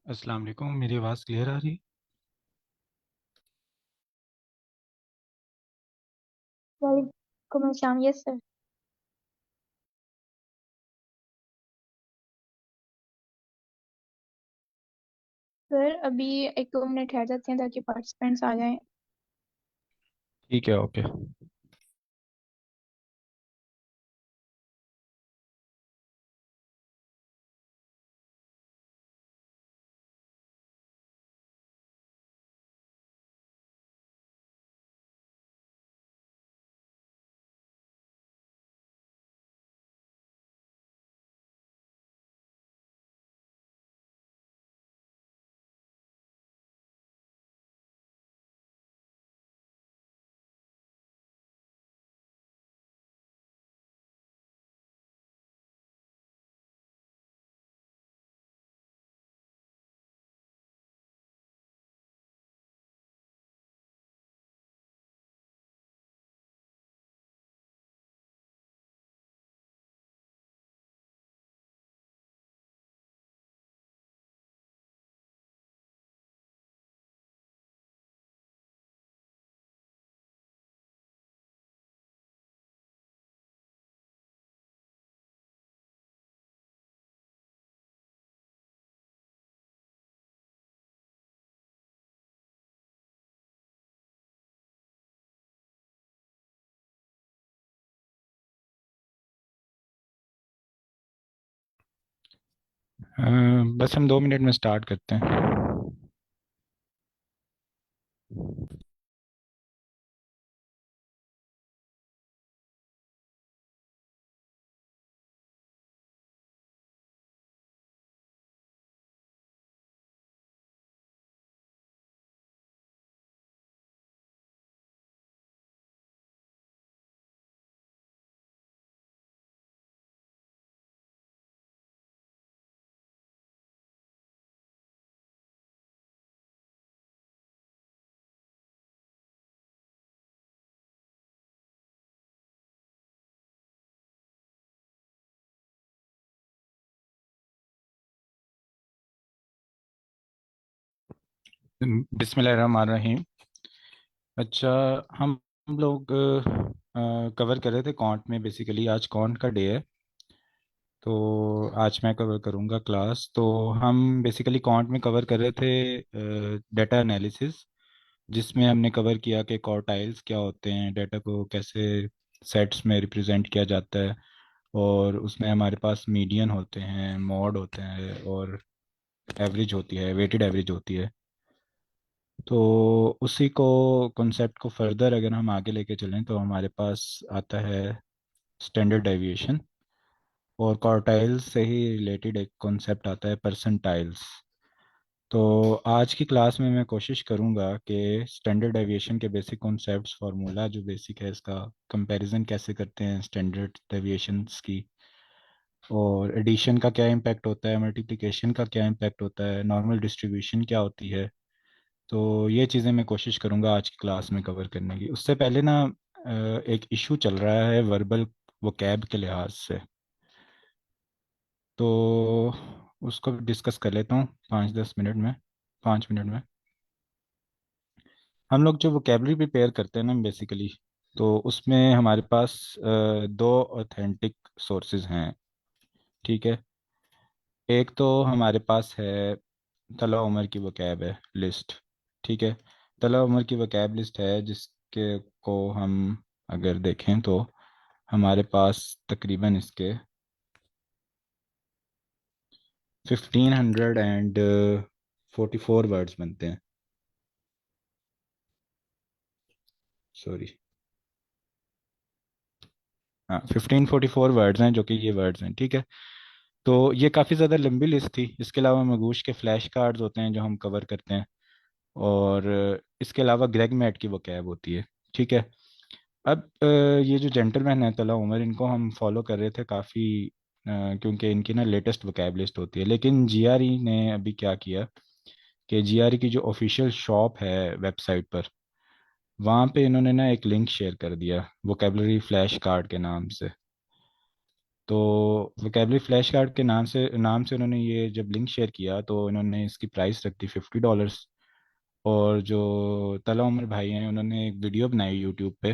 अस्सलाम वालेकुम। मेरी आवाज़ क्लियर आ रही है? वालेकुम अस्सलाम। Yes sir. सर अभी एक दो मिनट ठहर जाते हैं ताकि पार्टिसिपेंट्स आ जाएं। ठीक है, ओके। अ, बस हम 2 मिनट में स्टार्ट करते हैं। बिस्मिल्लाहिर्रहमानिर्रहीम। अच्छा, हम लोग कवर कर रहे थे कॉन्ट में। बेसिकली आज कॉन्ट का डे है, तो आज मैं कवर करूँगा क्लास। तो हम बेसिकली कॉन्ट में कवर कर रहे थे डाटा एनालिसिस, जिसमें हमने कवर किया कि क्वार्टाइल्स क्या होते हैं, डाटा को कैसे सेट्स में रिप्रेजेंट किया जाता है, और उसमें हमारे पास मीडियन होते हैं, मॉड होते हैं, और एवरेज होती है, वेटेड एवरेज होती है। तो उसी को कॉन्सेप्ट को फर्दर अगर हम आगे लेके चलें तो हमारे पास आता है स्टैंडर्ड डेविएशन, और क्वार्टाइल्स से ही रिलेटेड एक कॉन्सेप्ट आता है परसेंटाइल्स। तो आज की क्लास में मैं कोशिश करूंगा कि स्टैंडर्ड डेविएशन के बेसिक कॉन्सेप्ट्स, फार्मूला जो बेसिक है इसका, कंपैरिजन कैसे करते हैं स्टैंडर्ड डेविएशंस की, और एडिशन का क्या इम्पैक्ट होता है, मल्टीप्लिकेशन का क्या इम्पैक्ट होता है, नॉर्मल डिस्ट्रीब्यूशन क्या होती है। तो ये चीज़ें मैं कोशिश करूंगा आज की क्लास में कवर करने की। उससे पहले ना, एक इशू चल रहा है वर्बल वोकैब के लिहाज से, तो उसको डिस्कस कर लेता हूँ 5-10 मिनट में, 5 मिनट में। हम लोग जो वोकेबलरी प्रिपेयर करते हैं ना बेसिकली, तो उसमें हमारे पास दो ऑथेंटिक सोर्सेज हैं। ठीक है। एक तो हमारे पास है तला उमर की वोकैब है लिस्ट। ठीक है। तला उमर की वोकैब लिस्ट है, जिसके को हम अगर देखें तो हमारे पास तकरीबन इसके 1544 वर्ड्स बनते हैं। सॉरी, हाँ, 1544 वर्ड्स हैं, जो कि ये वर्ड्स हैं। ठीक है। तो ये काफ़ी ज़्यादा लंबी लिस्ट थी। इसके अलावा मगूश के फ्लैश कार्ड्स होते हैं जो हम कवर करते हैं, और इसके अलावा ग्रेग मैट की वोकैब होती है। ठीक है। अब ये जो जेंटलमैन है तला उमर, इनको हम फॉलो कर रहे थे काफ़ी, क्योंकि इनकी ना लेटेस्ट वोकैब लिस्ट होती है। लेकिन जीआरई ने अभी क्या किया कि जीआरई की जो ऑफिशियल शॉप है वेबसाइट पर, वहाँ पे इन्होंने ना एक लिंक शेयर कर दिया वोकेबलरी फ्लैश कार्ड के नाम से। तो वोकेबलरी फ्लैश कार्ड के नाम से उन्होंने ये जब लिंक शेयर किया तो इन्होंने इसकी प्राइस रख दी $50। और जो तला उमर भाई हैं उन्होंने एक वीडियो बनाई यूट्यूब पे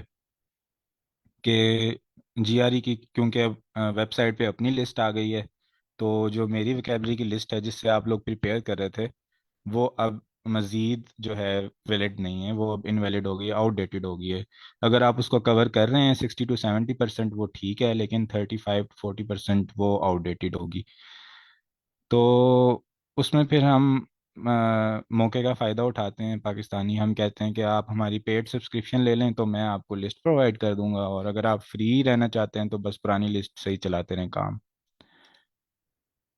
कि जीआरई की, क्योंकि अब वेबसाइट पे अपनी लिस्ट आ गई है, तो जो मेरी वोकेबलरी की लिस्ट है जिससे आप लोग प्रिपेयर कर रहे थे, वो अब मज़ीद जो है वैलिड नहीं है, वो अब इनवैलिड हो गई है, आउटडेटेड हो गई है। अगर आप उसको कवर कर रहे हैं 60 to 70% वो ठीक है, लेकिन 35 to 40% वो आउटडेटेड होगी। तो उसमें फिर हम मौके का फ़ायदा उठाते हैं पाकिस्तानी, हम कहते हैं कि आप हमारी पेड सब्सक्रिप्शन ले लें तो मैं आपको लिस्ट प्रोवाइड कर दूंगा, और अगर आप फ्री रहना चाहते हैं तो बस पुरानी लिस्ट से ही चलाते रहें काम।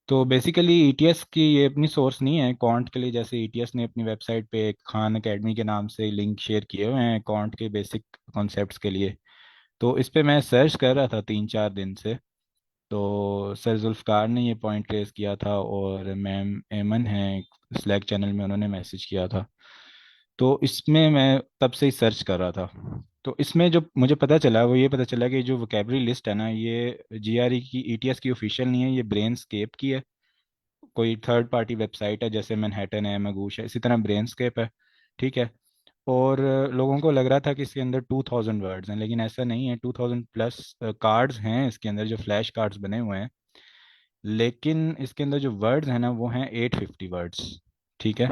तो बेसिकली ईटीएस की ये अपनी सोर्स नहीं है क्वांट के लिए, जैसे ईटीएस ने अपनी वेबसाइट पे एक खान एकेडमी के नाम से लिंक शेयर किए हुए हैं क्वांट के बेसिक कॉन्सेप्ट्स के लिए। तो इस पे मैं सर्च कर रहा था 3-4 दिन से, तो सर जुल्फ़कार ने ये पॉइंट रेज किया था, और मैम एमन हैं स्लैक चैनल में, उन्होंने मैसेज किया था। तो इसमें मैं तब से ही सर्च कर रहा था। तो इसमें जो मुझे पता चला वो ये पता चला कि जो वोकेबलरी लिस्ट है ना, ये जीआरई की, ईटीएस की ऑफिशियल नहीं है, ये ब्रेनस्केप की है। कोई थर्ड पार्टी वेबसाइट है, जैसे मैनहट्टन है, मगूश है, इसी तरह ब्रेनस्केप है। ठीक है। और लोगों को लग रहा था कि इसके अंदर 2000 वर्ड्स हैं, लेकिन ऐसा नहीं है। 2000+ कार्ड्स हैं इसके अंदर, जो फ्लैश कार्ड्स बने हुए हैं। लेकिन इसके अंदर जो वर्ड्स हैं ना, वो हैं 850 वर्ड्स। ठीक है।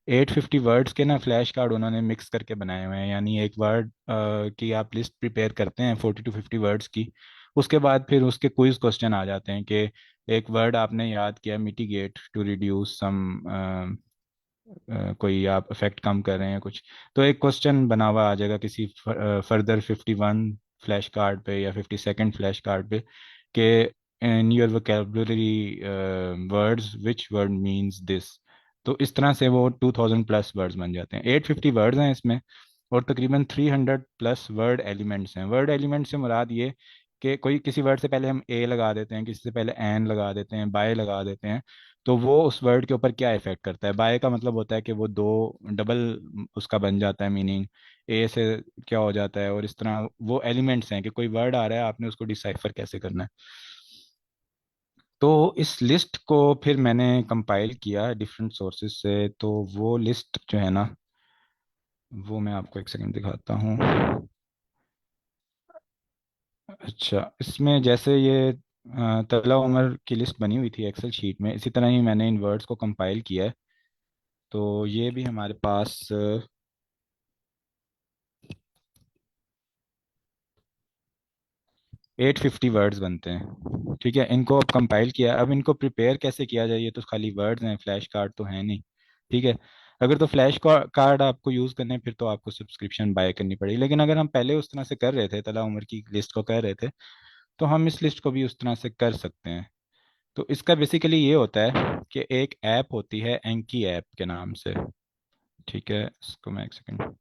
850 वर्ड्स के ना फ्लैश कार्ड उन्होंने मिक्स करके बनाए हुए हैं, यानी एक वर्ड की आप लिस्ट प्रिपेयर करते हैं 40 to 50 वर्ड्स की। उसके बाद फिर उसके क्विज क्वेश्चन आ जाते हैं कि एक वर्ड आपने याद किया, मिटिगेट टू रिड्यूस सम, कोई आप इफेक्ट कम कर रहे हैं कुछ, तो एक क्वेश्चन बना हुआ आ जाएगा किसी फर्दर 51 फ्लैश कार्ड पे या 52nd फ्लैश कार्ड पे, कि in your vocabulary words which word means this. तो इस तरह से वो 2000+ वर्ड्स बन जाते हैं। 850 वर्ड्स हैं इसमें, और तकरीबन 300+ वर्ड एलिमेंट्स हैं। वर्ड एलिमेंट से मुराद ये कि कोई किसी वर्ड से पहले हम ए लगा देते हैं, किसी से पहले एन लगा देते हैं, बाय लगा देते हैं, तो वो उस वर्ड के ऊपर क्या इफेक्ट करता है। बाय का मतलब होता है कि वो दो डबल उसका बन जाता है मीनिंग, ए से क्या हो जाता है, और इस तरह वो एलिमेंट्स हैं कि कोई वर्ड आ रहा है, आपने उसको डिसाइफर कैसे करना है। तो इस लिस्ट को फिर मैंने कंपाइल किया डिफरेंट सोर्सेज से, तो वो लिस्ट जो है ना, वो मैं आपको एक सेकंड दिखाता हूँ। अच्छा, इसमें जैसे ये तला उमर की लिस्ट बनी हुई थी एक्सेल शीट में, इसी तरह ही मैंने इन वर्ड्स को कंपाइल किया है। तो ये भी हमारे पास 850 वर्ड्स बनते हैं। ठीक है, इनको अब कंपाइल किया, अब इनको प्रिपेयर कैसे किया जाए, ये तो खाली वर्ड्स हैं, फ्लैश कार्ड तो है नहीं। ठीक है। अगर तो फ्लैश कार्ड आपको यूज़ करने हैं, फिर तो आपको सब्सक्रिप्शन बाय करनी पड़ेगी, लेकिन अगर हम पहले उस तरह से कर रहे थे, तला उमर की लिस्ट को कर रहे थे, तो हम इस लिस्ट को भी उस तरह से कर सकते हैं। तो इसका बेसिकली ये होता है कि एक ऐप होती है एंकी ऐप के नाम से। ठीक है, इसको मैं एक सेकंड।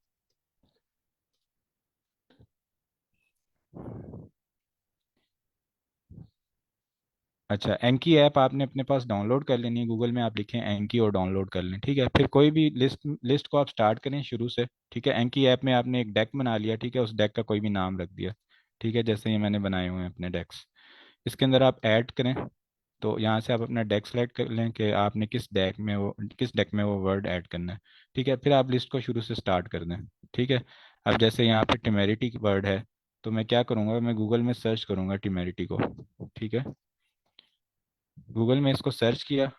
अच्छा, एंकी ऐप आपने अपने पास डाउनलोड कर लेनी है, गूगल में आप लिखें एंकी और डाउनलोड कर लें। ठीक है, फिर कोई भी लिस्ट को आप स्टार्ट करें शुरू से। ठीक है, एंकी ऐप में आपने एक डेक बना लिया, ठीक है, उस डेक का कोई भी नाम रख दिया। ठीक है, जैसे ये मैंने बनाए हुए हैं अपने डेक्स। इसके अंदर आप ऐड करें, तो यहाँ से आप अपना डेक सेलेक्ट कर लें कि आपने किस डेक में वो वर्ड ऐड करना है। ठीक है, फिर आप लिस्ट को शुरू से स्टार्ट कर दें। ठीक है। अब जैसे यहाँ पे टिमेरिटी की वर्ड है, तो मैं क्या करूँगा, मैं गूगल में सर्च करूँगा टिमेरिटी को। ठीक है, गूगल में इसको सर्च किया,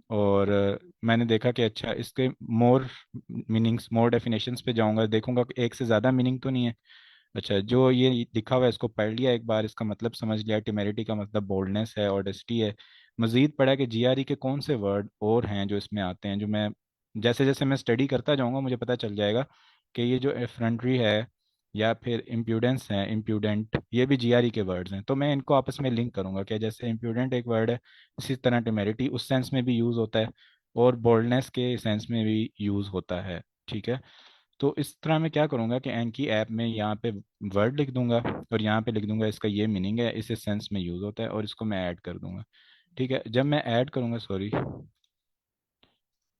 और मैंने देखा कि अच्छा इसके मोर मीनिंग्स, मोर डेफिनेशंस पे जाऊंगा, देखूंगा कि एक से ज़्यादा मीनिंग तो नहीं है। अच्छा, जो ये लिखा हुआ है इसको पढ़ लिया एक बार, इसका मतलब समझ लिया, टिमेरिटी का मतलब बोल्डनेस है, ऑडेस्टी है। मजीद पढ़ा कि जीआरई के कौन से वर्ड और हैं जो इसमें आते हैं, जो मैं जैसे जैसे मैं स्टडी करता जाऊंगा मुझे पता चल जाएगा कि ये जो एफरंट्री है या फिर इम्प्यूडेंस है, इम्प्यूडेंट, ये भी जीआरई के वर्ड्स हैं। तो मैं इनको आपस में लिंक करूंगा कि जैसे इम्प्यूडेंट एक वर्ड है, इसी तरह टिमेरिटी उस सेंस में भी यूज़ होता है, और बोल्डनेस के सेंस में भी यूज़ होता है। ठीक है। तो इस तरह मैं क्या करूँगा कि एंकी ऐप में यहाँ पे वर्ड लिख दूंगा, और यहाँ पे लिख दूंगा इसका ये मीनिंग है, इस सेंस में यूज़ होता है, और इसको मैं ऐड कर दूंगा। ठीक है, जब मैं ऐड करूँगा, सॉरी,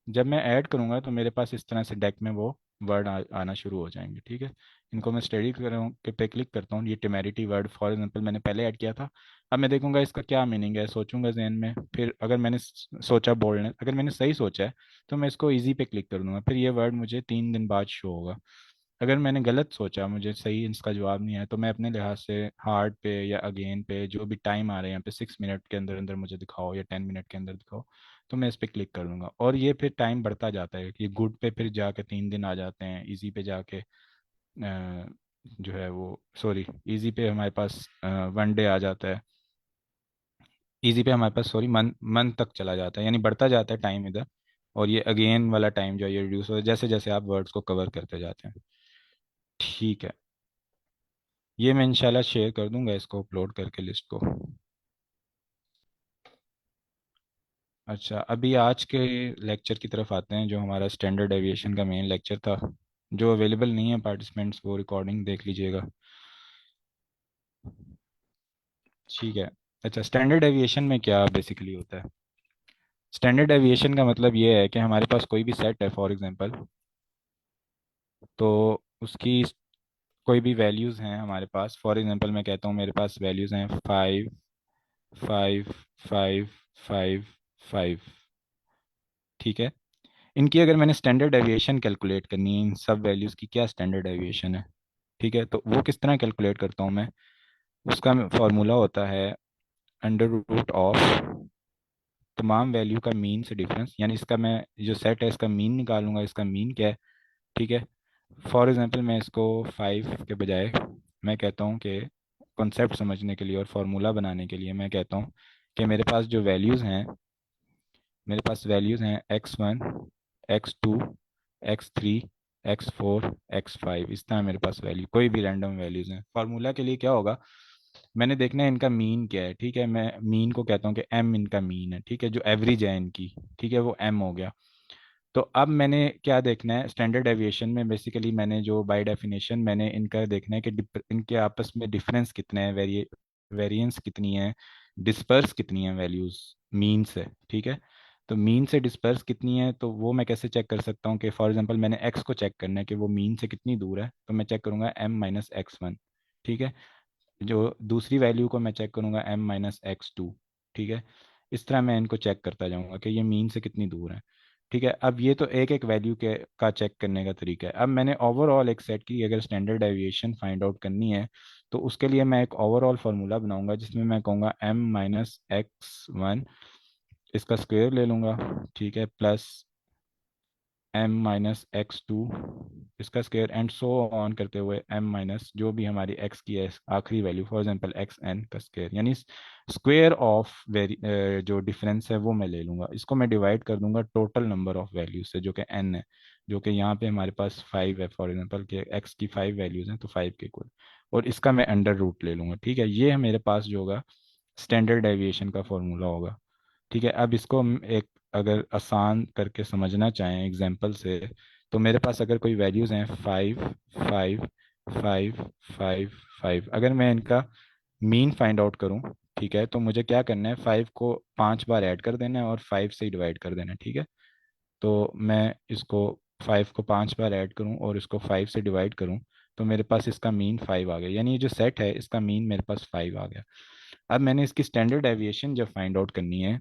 जब मैं ऐड करूँगा तो मेरे पास इस तरह से डेक में वो वर्ड आना शुरू हो जाएंगे। ठीक है, इनको मैं स्टडी कर रहा हूँ कि पे क्लिक करता हूँ, ये टेमेरिटी वर्ड फॉर एग्जांपल मैंने पहले ऐड किया था। अब मैं देखूंगा इसका क्या मीनिंग है, सोचूंगा जहन में, फिर अगर मैंने सोचा बोल्डनेस, अगर मैंने सही सोचा है तो मैं इसको इजी पे क्लिक कर दूंगा, फिर ये वर्ड मुझे 3 दिन बाद शो होगा। अगर मैंने गलत सोचा, मुझे सही इसका जवाब नहीं है, तो मैं अपने लिहाज से हार्ड पे या अगेन पे जो भी टाइम आ रहे हैं यहाँ पे 6 मिनट के अंदर अंदर मुझे दिखाओ या 10 मिनट के अंदर दिखाओ, तो मैं इस पर क्लिक कर लूँगा और ये फिर टाइम बढ़ता जाता है कि गुड पे फिर जाके 3 दिन आ जाते हैं, इजी पे जाके जो है वो, सॉरी, इजी पे हमारे पास 1 डे आ जाता है, इजी पे हमारे पास सॉरी मंथ तक चला जाता है, यानी बढ़ता जाता है टाइम इधर। और ये अगेन वाला टाइम जो है ये रिड्यूस होता है जैसे जैसे आप वर्ड्स को कवर करते जाते हैं। ठीक है, ये मैं इंशाल्लाह शेयर कर दूंगा इसको अपलोड करके लिस्ट को। अच्छा, अभी आज के लेक्चर की तरफ आते हैं, जो हमारा स्टैंडर्ड एविएशन का मेन लेक्चर था। जो अवेलेबल नहीं है पार्टिसिपेंट्स, वो रिकॉर्डिंग देख लीजिएगा। ठीक है। अच्छा, स्टैंडर्ड एविएशन में क्या बेसिकली होता है? स्टैंडर्ड एविएशन का मतलब ये है कि हमारे पास कोई भी सेट है फॉर एग्जांपल, तो उसकी कोई भी वैल्यूज़ हैं हमारे पास, फॉर एग्जांपल मैं कहता हूँ मेरे पास वैल्यूज़ हैं 5, 5, 5, 5, 5। ठीक है, इनकी अगर मैंने स्टैंडर्ड डेविएशन कैलकुलेट करनी है, इन सब वैल्यूज़ की क्या स्टैंडर्ड डेविएशन है, ठीक है, तो वो किस तरह कैलकुलेट करता हूँ मैं? उसका फॉर्मूला होता है अंडर रूट ऑफ तमाम वैल्यू का मीन से डिफरेंस, यानी इसका मैं जो सेट है इसका मीन निकालूंगा, इसका मीन क्या है। ठीक है, फॉर एग्जांपल मैं इसको 5 के बजाय मैं कहता हूँ कि कॉन्सेप्ट समझने के लिए और फार्मूला बनाने के लिए मैं कहता हूँ कि मेरे पास वैल्यूज़ हैं x1, x2, x3, x4, x5, इस तरह मेरे पास वैल्यू कोई भी रैंडम वैल्यूज़ हैं। फार्मूला के लिए क्या होगा, मैंने देखना है इनका मीन क्या है। ठीक है, मैं मीन को कहता हूँ कि m इनका मीन है, ठीक है, जो एवरेज है इनकी, ठीक है, वो m हो गया। तो अब मैंने क्या देखना है स्टैंडर्ड एविएशन में, बेसिकली मैंने जो बाय डेफिनेशन मैंने इनका देखना है कि इनके आपस में डिफरेंस कितने हैं, वेरिएंस कितनी है, डिस्पर्स कितनी है वैल्यूज मीन से। ठीक है, तो मीन से डिस्पर्स कितनी है, तो वो मैं कैसे चेक कर सकता हूँ कि फॉर एग्जांपल मैंने एक्स को चेक करना है कि वो मीन से कितनी दूर है, तो मैं चेक करूंगा m-x1। ठीक है, जो दूसरी वैल्यू को मैं चेक करूंगा m-x2। ठीक है, इस तरह मैं इनको चेक करता जाऊंगा कि ये मीन से कितनी दूर है। ठीक है, अब ये तो एक एक वैल्यू के का चेक करने का तरीका है। अब मैंने ओवरऑल एक सेट की अगर स्टैंडर्ड डेविएशन फाइंड आउट करनी है, तो उसके लिए मैं एक ओवरऑल फार्मूला बनाऊंगा जिसमें मैं कहूँगा m-x1, इसका स्क्वायर ले लूँगा, ठीक है, प्लस m-x2, इसका स्क्वायर, एंड सो ऑन करते हुए m माइनस जो भी हमारी x की है आखिरी वैल्यू, फॉर एग्जांपल xn का स्क्वायर, यानी स्क्वायर ऑफ वेरी जो डिफरेंस है वो मैं ले लूँगा, इसको मैं डिवाइड कर दूंगा टोटल नंबर ऑफ वैल्यूज से जो कि n है, जो कि यहाँ पे हमारे पास 5 है, फॉर एग्जांपल कि x की 5 वैल्यूज हैं तो 5 के इक्वल, और इसका मैं अंडर रूट ले लूँगा। ठीक है, ये मेरे पास जो होगा स्टैंडर्ड डेविएशन का फॉर्मूला होगा। ठीक है, अब इसको हम एक अगर आसान करके समझना चाहें एग्जाम्पल से, तो मेरे पास अगर कोई वैल्यूज़ हैं 5, 5, 5, 5, 5, अगर मैं इनका मीन फाइंड आउट करूं, ठीक है, तो मुझे क्या करना है, 5 को 5 बार ऐड कर देना है और 5 से डिवाइड कर देना है। ठीक है, तो मैं इसको 5 को 5 बार ऐड करूं और इसको 5 से डिवाइड करूं, तो मेरे पास इसका मीन 5 आ गया, यानी ये जो सेट है इसका मीन मेरे पास 5 आ गया। अब मैंने इसकी स्टैंडर्ड डेविएशन जब फाइंड आउट करनी है,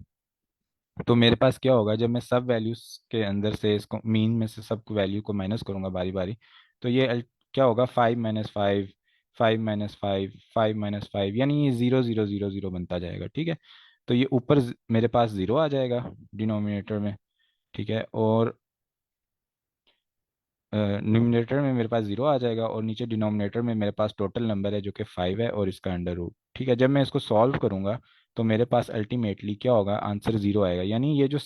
तो मेरे पास क्या होगा, जब मैं सब वैल्यूज के अंदर से इसको मीन में से सब वैल्यू को माइनस करूंगा बारी बारी, तो ये क्या होगा, 5-5, 5-5, 5-5, यानी ये 0 0 0 0 बनता जाएगा। ठीक है, तो ये ऊपर मेरे पास 0 आ जाएगा डिनोमिनेटर में। ठीक है, और न्यूमरेटर में मेरे पास 0 आ जाएगा और नीचे डिनोमिनेटर में मेरे पास टोटल नंबर है जो कि 5 है और इसका अंडर रूट। ठीक है, जब मैं इसको सॉल्व करूंगा तो मेरे पास अल्टीमेटली क्या होगा, आंसर 0 आएगा, यानी ये जो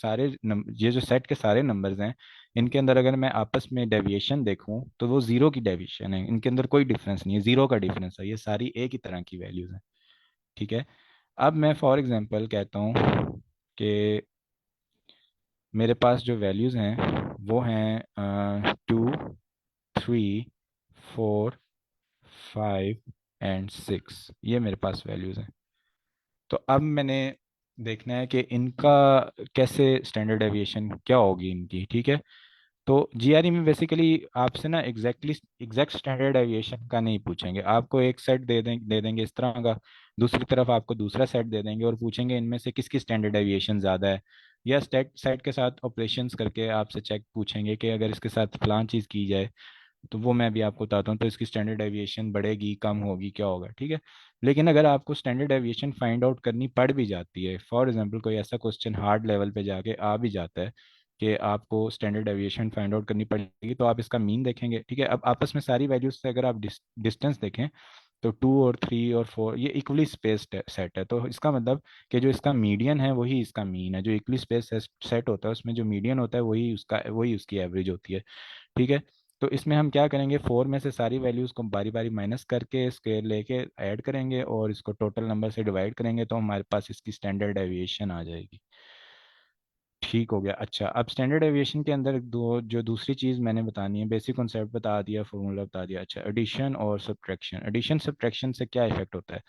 सेट के सारे नंबर्स हैं, इनके अंदर अगर मैं आपस में डेविएशन देखूं तो वो 0 की डेविएशन है, इनके अंदर कोई डिफरेंस नहीं है, 0 का डिफरेंस है, ये सारी एक ही तरह की वैल्यूज हैं। ठीक है, अब मैं फॉर एग्जांपल कहता हूँ कि मेरे पास जो वैल्यूज हैं वो हैं 2, 3, 4, 5 एंड 6, ये मेरे पास वैल्यूज़ हैं। तो अब मैंने देखना है कि इनका कैसे स्टैंडर्ड डेविएशन क्या होगी इनकी। ठीक है, तो जीआरई में बेसिकली आपसे ना एग्जैक्ट स्टैंडर्ड डेविएशन का नहीं पूछेंगे, आपको एक सेट दे देंगे इस तरह का, दूसरी तरफ आपको दूसरा सेट दे देंगे और पूछेंगे इनमें से किसकी स्टैंडर्ड डेविएशन ज़्यादा है। या स्टेट सेट के साथ ऑपरेशंस करके आपसे चेक पूछेंगे कि अगर इसके साथ फलां चीज़ की जाए, तो वो मैं भी आपको बताता हूँ, तो इसकी स्टैंडर्ड डेविएशन बढ़ेगी कम होगी क्या होगा, ठीक है। लेकिन अगर आपको स्टैंडर्ड डेविएशन फाइंड आउट करनी पड़ भी जाती है, फॉर एग्जांपल कोई ऐसा क्वेश्चन हार्ड लेवल पे जाके आ भी जाता है कि आपको स्टैंडर्ड डेविएशन फाइंड आउट करनी पड़ेगी, तो आप इसका मीन देखेंगे, ठीक है। अब आपस में सारी वैल्यूज से अगर आप डिस्टेंस देखें, तो 2 और 3 और 4 ये इक्वली स्पेस्ड सेट है, तो इसका मतलब कि जो इसका मीडियन है वही इसका मीन है, जो इक्वली स्पेस सेट होता है उसमें जो मीडियन होता है वही उसकी एवरेज होती है, ठीक है। तो इसमें हम क्या करेंगे, 4 में से सारी वैल्यूज को बारी बारी माइनस करके स्केल लेके ऐड करेंगे और इसको टोटल नंबर से डिवाइड करेंगे, तो हमारे पास इसकी स्टैंडर्ड डेविएशन आ जाएगी। ठीक हो गया। अच्छा, अब स्टैंडर्ड डेविएशन के अंदर दो जो दूसरी चीज़ मैंने बतानी है, बेसिक कॉन्सेप्ट बता दिया, फॉर्मूला बता दिया। अच्छा, एडिशन और सब्ट्रैक्शन, एडिशन सब्ट्रैक्शन से क्या इफेक्ट होता है।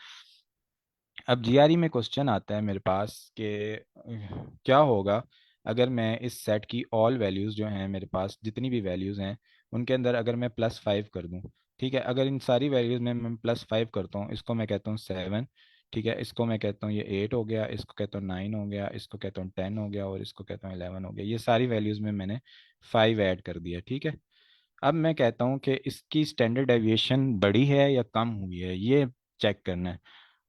अब जीआरई में क्वेश्चन आता है मेरे पास कि क्या होगा अगर मैं इस सेट की ऑल वैल्यूज़ जो हैं मेरे पास जितनी भी वैल्यूज़ हैं उनके अंदर अगर मैं +5 कर दूं, ठीक है। अगर इन सारी वैल्यूज़ में मैं +5 करता हूँ, इसको मैं कहता हूँ 7, ठीक है, इसको मैं कहता हूँ ये 8 हो गया, इसको कहता हूँ 9 हो गया, इसको कहता हूँ 10 हो गया और इसको कहता हूँ 11 हो गया, ये सारी वैल्यूज़ में मैंने 5 ऐड कर दिया, ठीक है। अब मैं कहता हूँ कि इसकी स्टैंडर्ड डेविएशन बढ़ी है या कम हुई है, ये चेक करना है।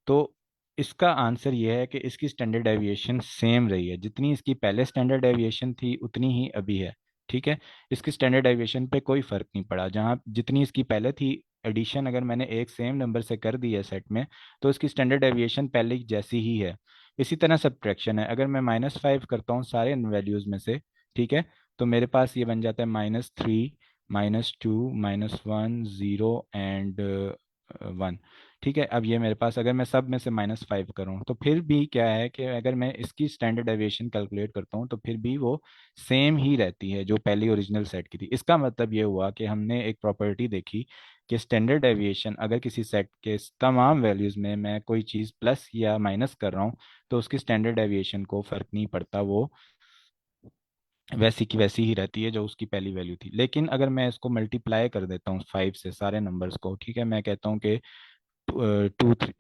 तो इसका आंसर ये है कि इसकी स्टैंडर्ड डेविएशन सेम रही है, जितनी इसकी पहले स्टैंडर्ड डेविएशन थी उतनी ही अभी है, ठीक है। इसकी स्टैंडर्ड डेविएशन पे कोई फर्क नहीं पड़ा, जहाँ जितनी इसकी पहले थी, एडिशन अगर मैंने एक सेम नंबर से कर दी है सेट में, तो इसकी स्टैंडर्ड डेविएशन पहले की जैसी ही है। इसी तरह सब्ट्रैक्शन है, अगर मैं -5 करता हूँ सारे वैल्यूज में से, ठीक है, तो मेरे पास ये बन जाता है -3, -2, -1, 0 एंड 1, ठीक है। अब ये मेरे पास अगर मैं सब में से -5 करूँ तो फिर भी क्या है कि अगर मैं इसकी स्टैंडर्ड डेविएशन कैलकुलेट करता हूँ तो फिर भी वो सेम ही रहती है जो पहली ओरिजिनल सेट की थी। इसका मतलब ये हुआ कि हमने एक प्रॉपर्टी देखी कि स्टैंडर्ड डेविएशन अगर किसी सेट के तमाम वैल्यूज़ में मैं कोई चीज़ प्लस या माइनस कर रहा हूँ तो उसकी स्टैंडर्ड डेविएशन को फर्क नहीं पड़ता, वो वैसी की वैसी ही रहती है जो उसकी पहली वैल्यू थी। लेकिन अगर मैं इसको मल्टीप्लाई कर देता हूँ 5 से सारे नंबर्स को, ठीक है, मैं कहता हूँ कि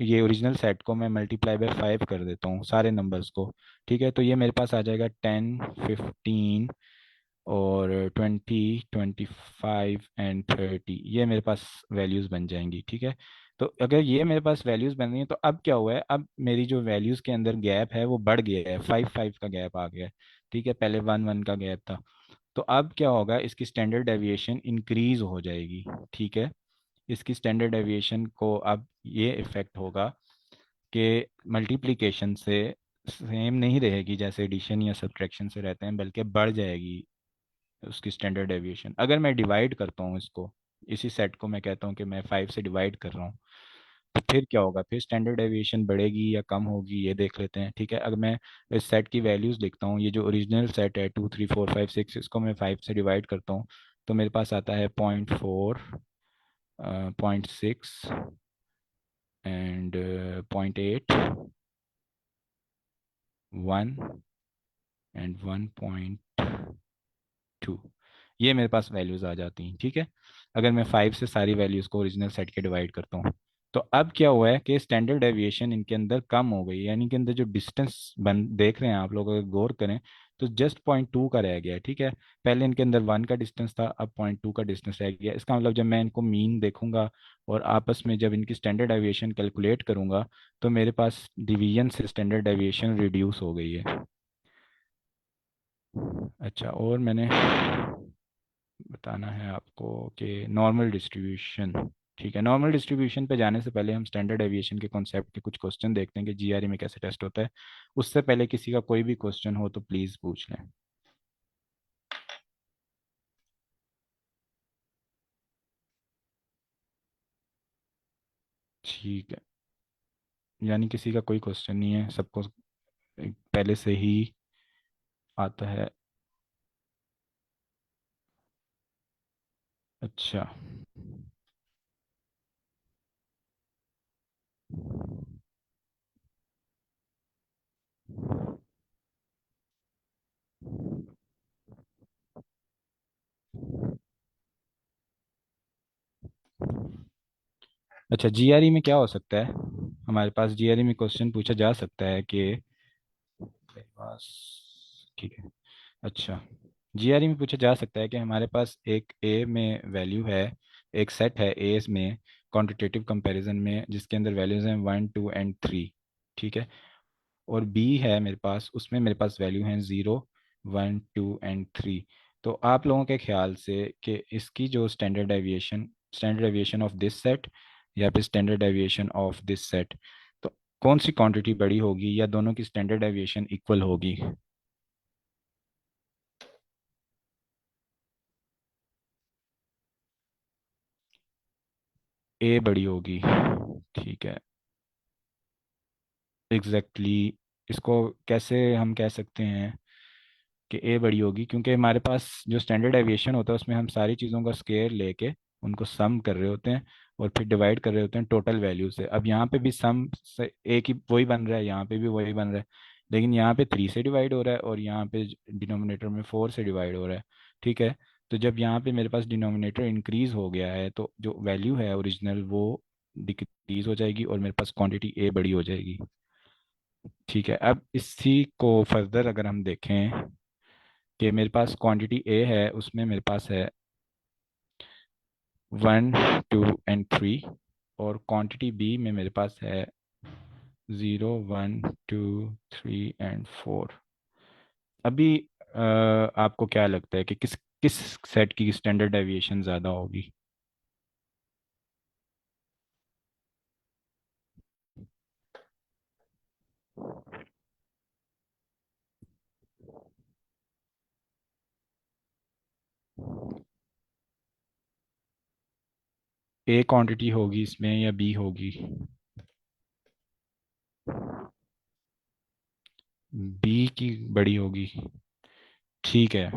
ये ओरिजिनल सेट को मैं ×5 कर देता हूँ सारे नंबर्स को, ठीक है, तो ये मेरे पास आ जाएगा 10, 15 और 20, 25 एंड 30, ये मेरे पास वैल्यूज़ बन जाएंगी, ठीक है। तो अगर ये मेरे पास वैल्यूज़ बन रही हैं तो अब क्या हुआ है, अब मेरी जो वैल्यूज़ के अंदर गैप है वो बढ़ गया है, 5, 5 का गैप आ गया है, ठीक है, पहले 1, 1 का गैप था। तो अब क्या होगा, इसकी स्टैंडर्ड डेविएशन इंक्रीज हो जाएगी, ठीक है। इसकी स्टैंडर्ड डेविएशन को अब ये इफेक्ट होगा कि मल्टीप्लिकेशन से सेम नहीं रहेगी जैसे एडिशन या सब्ट्रैक्शन से रहते हैं, बल्कि बढ़ जाएगी उसकी स्टैंडर्ड डेविएशन। अगर मैं डिवाइड करता हूँ इसको, इसी सेट को मैं कहता हूँ कि मैं 5 से डिवाइड कर रहा हूँ, तो फिर क्या होगा, फिर स्टैंडर्ड डेविएशन बढ़ेगी या कम होगी ये देख लेते हैं, ठीक है। अगर मैं इस सेट की वैल्यूज लिखता हूँ, ये जो ओरिजिनल सेट है 2, 3, 4, 5, 6, इसको मैं 5 से डिवाइड करता हूँ, तो मेरे पास आता है 0.4, 0.6 एंड 0.8, 1 एंड 1.2, ये मेरे पास वैल्यूज आ जाती हैं, ठीक है। अगर मैं 5 से सारी वैल्यूज को ओरिजिनल सेट के डिवाइड करता हूँ, तो अब क्या हुआ है कि स्टैंडर्ड डेविएशन इनके अंदर कम हो गई, यानी कि अंदर जो डिस्टेंस बन देख रहे हैं आप लोग अगर गौर करें, तो जस्ट 0.2 का रह गया है, ठीक है। पहले इनके अंदर 1 का डिस्टेंस था, अब 0.2 का डिस्टेंस रह गया। इसका मतलब जब मैं इनको मीन देखूंगा और आपस में जब इनकी स्टैंडर्ड डेविएशन कैलकुलेट करूंगा, तो मेरे पास डिवीजन से स्टैंडर्ड डेविएशन रिड्यूस हो गई है। अच्छा, और मैंने बताना है आपको कि नॉर्मल डिस्ट्रीब्यूशन, ठीक है। नॉर्मल डिस्ट्रीब्यूशन पे जाने से पहले हम स्टैंडर्ड एविएशन के कॉन्सेप्ट के कुछ क्वेश्चन देखते हैं कि जीआरई में कैसे टेस्ट होता है। उससे पहले किसी का कोई भी क्वेश्चन हो तो प्लीज़ पूछ लें। ठीक है, यानी किसी का कोई क्वेश्चन नहीं है, सबको पहले से ही आता है। अच्छा, अच्छा, जीआरई में क्या हो सकता है? हमारे पास जीआरई में क्वेश्चन पूछा जा सकता है कि मेरे पास, ठीक है, अच्छा, जीआरई में पूछा जा सकता है कि हमारे पास एक ए में वैल्यू है, एक सेट है ए में क्वांटिटेटिव कंपैरिजन में जिसके अंदर वैल्यूज हैं 1 2 एंड 3, ठीक है। और बी है मेरे पास, उसमें मेरे पास वैल्यू हैं 0 1 2 एंड 3। तो आप लोगों के ख्याल से कि इसकी जो standard deviation of this set या फिर standard deviation of this set, तो कौन सी क्वांटिटी बड़ी होगी या दोनों की स्टैंडर्ड डेविएशन इक्वल होगी? ए बड़ी होगी, ठीक है, एग्जैक्टली exactly। इसको कैसे हम कह सकते हैं कि ए बड़ी होगी? क्योंकि हमारे पास जो स्टैंडर्ड एविएशन होता है उसमें हम सारी चीज़ों का स्केयर लेके उनको सम कर रहे होते हैं और फिर डिवाइड कर रहे होते हैं टोटल वैल्यू से। अब यहाँ पे भी सम से एक ही वही बन रहा है, यहाँ पे भी वही बन रहा है, लेकिन यहाँ पे 3 से डिवाइड हो रहा है और यहाँ पे डिनोमिनेटर में 4 से डिवाइड हो रहा है, ठीक है। तो जब यहाँ पे मेरे पास डिनोमिनेटर इंक्रीज हो गया है तो जो वैल्यू है ओरिजिनल वो डिक्रीज हो जाएगी और मेरे पास क्वांटिटी ए बड़ी हो जाएगी, ठीक है। अब इसी को फर्दर अगर हम देखें कि मेरे पास क्वांटिटी ए है, उसमें मेरे पास है 1 2 एंड 3, और क्वांटिटी बी में मेरे पास है 0 1 2 3 एंड 4। अभी आपको क्या लगता है कि किस किस सेट की स्टैंडर्ड डेविएशन ज़्यादा होगी? ए क्वांटिटी होगी इसमें या बी होगी? बी की बड़ी होगी, ठीक है।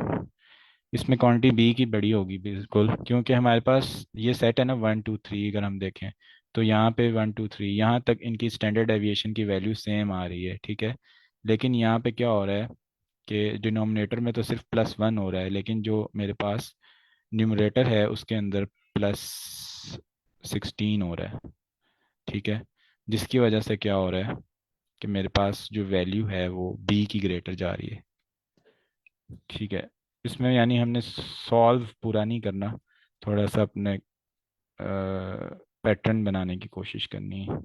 इसमें क्वांटिटी बी की बड़ी होगी बिल्कुल, क्योंकि हमारे पास ये सेट है ना 1 2 3, अगर हम देखें तो यहाँ पे 1 2 3 यहाँ तक इनकी स्टैंडर्ड डेविएशन की वैल्यू सेम आ रही है, ठीक है। लेकिन यहाँ पे क्या हो रहा है कि डिनोमिनेटर में तो सिर्फ +1 हो रहा है, लेकिन जो मेरे पास न्यूमरेटर है उसके अंदर +16 हो रहा है, ठीक है। जिसकी वजह से क्या हो रहा है कि मेरे पास जो वैल्यू है वो बी की ग्रेटर जा रही है, ठीक है। इसमें यानी हमने सॉल्व पूरा नहीं करना, थोड़ा सा अपने पैटर्न बनाने की कोशिश करनी है।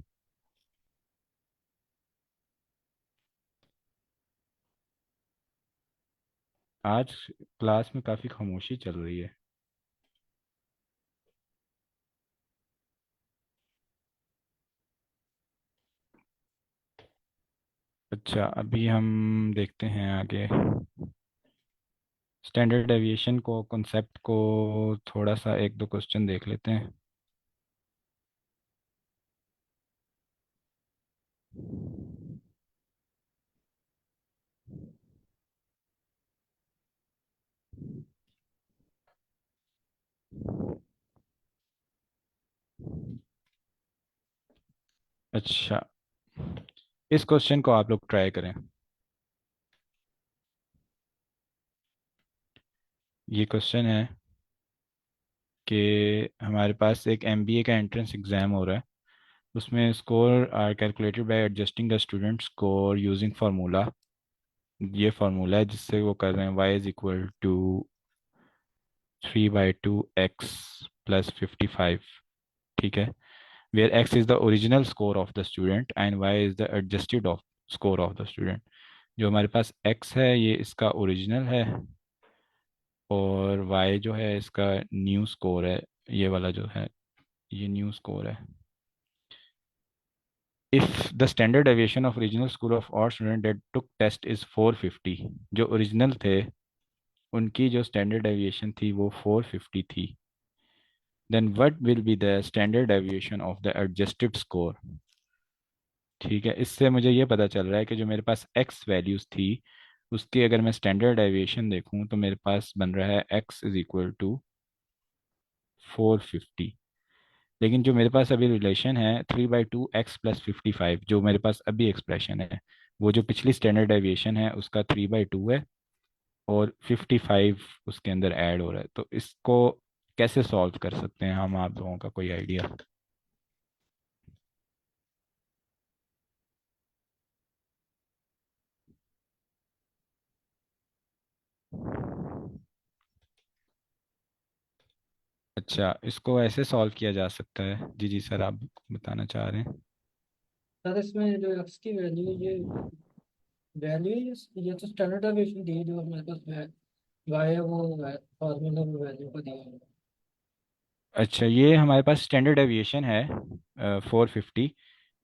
आज क्लास में काफ़ी खामोशी चल रही है। अच्छा, अभी हम देखते हैं आगे, स्टैंडर्ड डेविएशन को, कॉन्सेप्ट को, थोड़ा सा एक दो क्वेश्चन देख लेते हैं। अच्छा, इस क्वेश्चन को आप लोग ट्राई करें। ये क्वेश्चन है कि हमारे पास एक एमबीए का एंट्रेंस एग्ज़ाम हो रहा है, उसमें score are calculated by adjusting the student score using formula. ये फार्मूला है जिससे वो कर रहे हैं y = 3/2x + 55, ठीक है। Where x is the original score of the student and y is the adjusted of score of the student. जो हमारे पास x है ये इसका ओरिजिनल है और y जो है इसका न्यू स्कोर है, ये वाला जो है ये न्यू स्कोर है। If the standard deviation of original score of all student that took test is 450, जो ओरिजिनल थे उनकी जो स्टैंडर्ड डेविएशन थी वो 450 थी, then what will be the standard deviation of the adjusted score, ठीक है। इससे मुझे ये पता चल रहा है कि जो मेरे पास एक्स वैल्यूज़ थी उसकी अगर मैं स्टैंडर्ड डेविएशन देखूं तो मेरे पास बन रहा है x = 450। लेकिन जो मेरे पास अभी रिलेशन है 3/2x + 55, जो मेरे पास अभी एक्सप्रेशन है वो जो पिछली स्टैंडर्ड डेविएशन है उसका 3/2 है और 55 उसके अंदर ऐड हो रहा है। तो इसको कैसे सॉल्व कर सकते हैं हम, आप लोगों का कोई आइडिया? अच्छा, इसको ऐसे सॉल्व किया जा सकता है। जी जी सर, आप बताना चाह रहे हैं? सर इसमें जो एक्स की वैल्यू है, ये वैल्यू है, ये तो स्टैंडर्ड डेविएशन दी है जो हमारे पास वाई है, वो फार्मूला में वैल्यू को दिया है। अच्छा, ये हमारे पास स्टैंडर्ड डेविएशन है 450।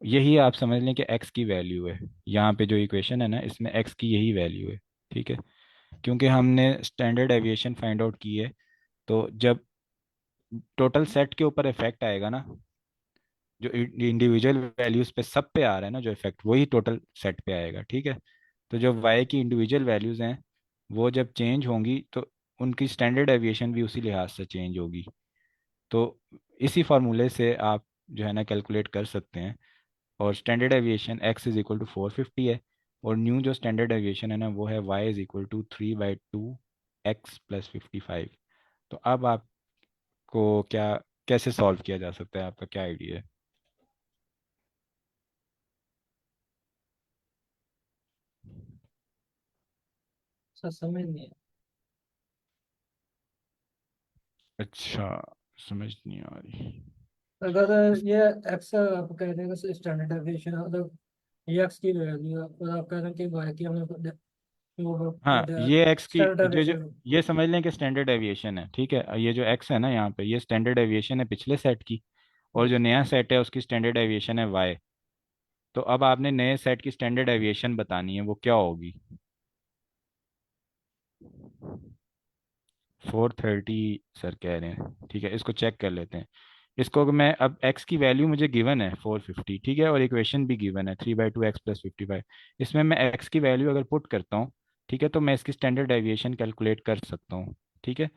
यही आप समझ लें कि एक्स की वैल्यू है। यहाँ पे जो इक्वेशन है ना, इसमें एक्स की यही वैल्यू है। ठीक है, क्योंकि हमने स्टैंडर्ड डेविएशन फाइंड आउट की है। तो जब टोटल सेट के ऊपर इफेक्ट आएगा ना, जो इंडिविजुअल वैल्यूज पे सब पे आ रहा है ना जो इफेक्ट, वही टोटल सेट पे आएगा। ठीक है, तो जो वाई की इंडिविजुअल वैल्यूज हैं, वो जब चेंज होंगी तो उनकी स्टैंडर्ड डेविएशन भी उसी लिहाज से चेंज होगी। तो इसी फार्मूले से आप जो है ना कैलकुलेट कर सकते हैं। और standard deviation x is equal to 450 है। और न्यू जो स्टैंडर्ड डेविएशन है ना, वो है y is equal to 3/2 x plus 55। तो अब आपको क्या, कैसे सॉल्व किया जा सकता है, आपका क्या आइडिया है? सर समझ नहीं अच्छा, समझ नहीं आ रही। है। अगर ये एक्स आप कह रहे हैं स्टैंडर्ड डेविएशन, मतलब ये एक्स की वैल्यू है और आप कह रहे हैं कि वाई की हमें वो हाँ, ये एक्स की स्टैंडर्ड जो जो डेविएशन। ये समझ लें कि स्टैंडर्ड डेविएशन है। ठीक है, ये जो एक्स है ना यहाँ पे, ये स्टैंडर्ड डेविएशन है पिछले सेट की। और जो यस। नया सेट है उसकी स्टैंडर्ड डेविएशन है वाई। तो अब आपने नए सेट की स्टैंडर्ड डेविएशन बतानी है, वो क्या होगी? 430 सर कह रहे हैं। ठीक है, इसको चेक कर लेते हैं। इसको अगर मैं, अब x की वैल्यू मुझे गिवन है 450, ठीक है, और इक्वेशन भी गिवन है 3/2 एक्स प्लस 55। इसमें मैं x की वैल्यू अगर पुट करता हूँ, ठीक है, तो मैं इसकी स्टैंडर्ड डेविएशन कैलकुलेट कर सकता हूँ। ठीक है,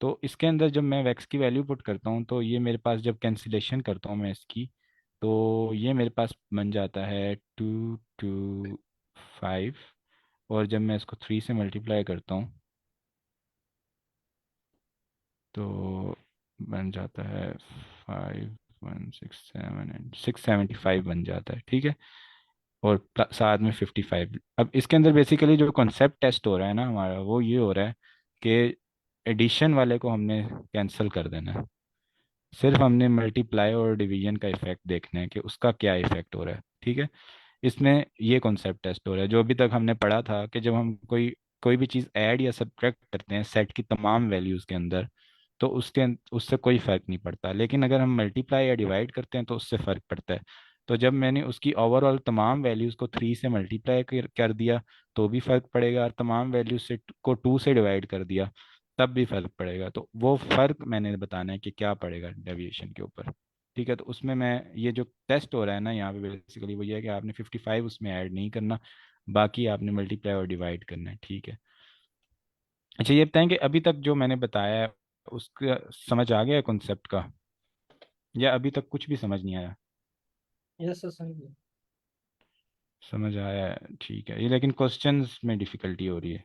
तो इसके अंदर जब मैं x की वैल्यू पुट करता हूँ, तो ये मेरे पास जब कैंसिलेशन करता हूँ मैं इसकी, तो ये मेरे पास बन जाता है 225। और जब मैं इसको 3 से मल्टीप्लाई करता हूँ, तो बन जाता है 5167 एंड 675 बन जाता है। ठीक है, और साथ में 55। अब इसके अंदर बेसिकली जो कॉन्सेप्ट टेस्ट हो रहा है ना हमारा, वो ये हो रहा है कि एडिशन वाले को हमने कैंसिल कर देना है। सिर्फ हमने मल्टीप्लाई और डिवीजन का इफेक्ट देखना है कि उसका क्या इफेक्ट हो रहा है। ठीक है, इसमें ये कॉन्सेप्ट टेस्ट हो रहा है। जो अभी तक हमने पढ़ा था कि जब हम कोई कोई भी चीज़ ऐड या सब्ट्रैक्ट करते हैं सेट की तमाम वैल्यूज़ के अंदर, तो उससे कोई फ़र्क नहीं पड़ता। लेकिन अगर हम मल्टीप्लाई या डिवाइड करते हैं तो उससे फ़र्क पड़ता है। तो जब मैंने उसकी ओवरऑल तमाम वैल्यूज़ को 3 से मल्टीप्लाई कर दिया, तो भी फ़र्क पड़ेगा। और तमाम वैल्यूज से को 2 से डिवाइड कर दिया, तब भी फ़र्क पड़ेगा। तो वो फ़र्क मैंने बताना है कि क्या पड़ेगा डेविएशन के ऊपर। ठीक है, तो उसमें मैं, ये जो टेस्ट हो रहा है ना यहाँ पे, बेसिकली वो ये है कि आपने 55 उसमें ऐड नहीं करना, बाकी आपने मल्टीप्लाई और डिवाइड करना है। ठीक है, अच्छा ये बताएं कि अभी तक जो मैंने बताया है उसका समझ आ गया कॉन्सेप्ट का, या अभी तक कुछ भी समझ नहीं आया? यस सर समझ गया। समझ आया है, ठीक है। ये लेकिन क्वेश्चंस में डिफ़िकल्टी हो रही है।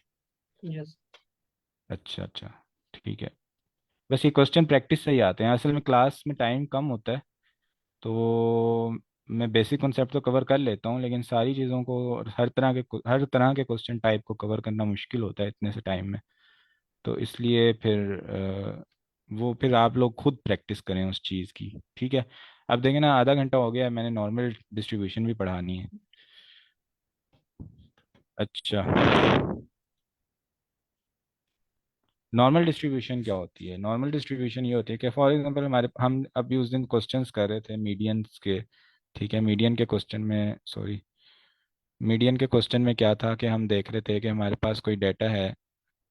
यस। अच्छा अच्छा, ठीक है। बस ये क्वेश्चन प्रैक्टिस से ही आते हैं, असल में क्लास में टाइम कम होता है। तो मैं बेसिक कॉन्सेप्ट तो कवर कर लेता हूँ, लेकिन सारी चीज़ों को और हर तरह के क्वेश्चन टाइप को कवर करना मुश्किल होता है इतने से टाइम में। तो इसलिए फिर वो फिर आप लोग खुद प्रैक्टिस करें उस चीज़ की। ठीक है, अब देखें ना, आधा घंटा हो गया है, मैंने नॉर्मल डिस्ट्रीब्यूशन भी पढ़ानी है। अच्छा, नॉर्मल डिस्ट्रीब्यूशन क्या होती है? नॉर्मल डिस्ट्रीब्यूशन ये होती है कि फॉर एग्जांपल हमारे, हम अभी उस दिन क्वेश्चंस कर रहे थे मीडियंस के। ठीक है, मीडियन के क्वेश्चन में, सॉरी, मीडियन के क्वेश्चन में क्या था कि हम देख रहे थे कि हमारे पास कोई डाटा है,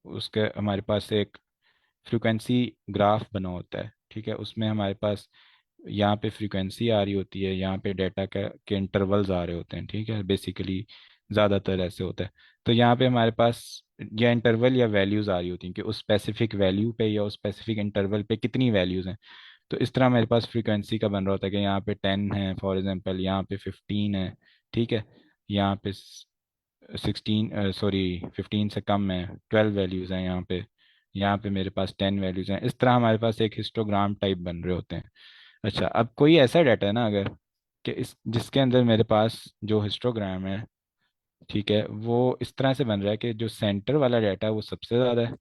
उसके हमारे पास एक फ्रीक्वेंसी ग्राफ बना होता है। ठीक है, उसमें हमारे पास यहाँ पे फ्रीक्वेंसी आ रही होती है, यहाँ पे डाटा के इंटरवल्स आ रहे होते हैं। ठीक है, बेसिकली ज़्यादातर ऐसे होता है। तो यहाँ पे हमारे पास या इंटरवल या वैल्यूज़ आ रही होती हैं कि उस स्पेसिफिक वैल्यू पे या उस स्पेसिफिक इंटरवल पे कितनी वैल्यूज़ हैं। तो इस तरह मेरे पास फ्रीक्वेंसी का बन रहा होता है कि यहाँ पे 10 है फॉर एग्जांपल, यहाँ पे 15 है। ठीक है, यहाँ पे 16, सॉरी 15 से कम है, 12 वैल्यूज़ हैं यहाँ पे। यहाँ पे मेरे पास 10 वैल्यूज हैं। इस तरह हमारे पास एक हिस्टोग्राम टाइप बन रहे होते हैं। अच्छा, अब कोई ऐसा डाटा है ना, अगर कि इस जिसके अंदर मेरे पास जो हिस्टोग्राम है, ठीक है, वो इस तरह से बन रहा है कि जो सेंटर वाला डाटा है वो सबसे ज़्यादा है।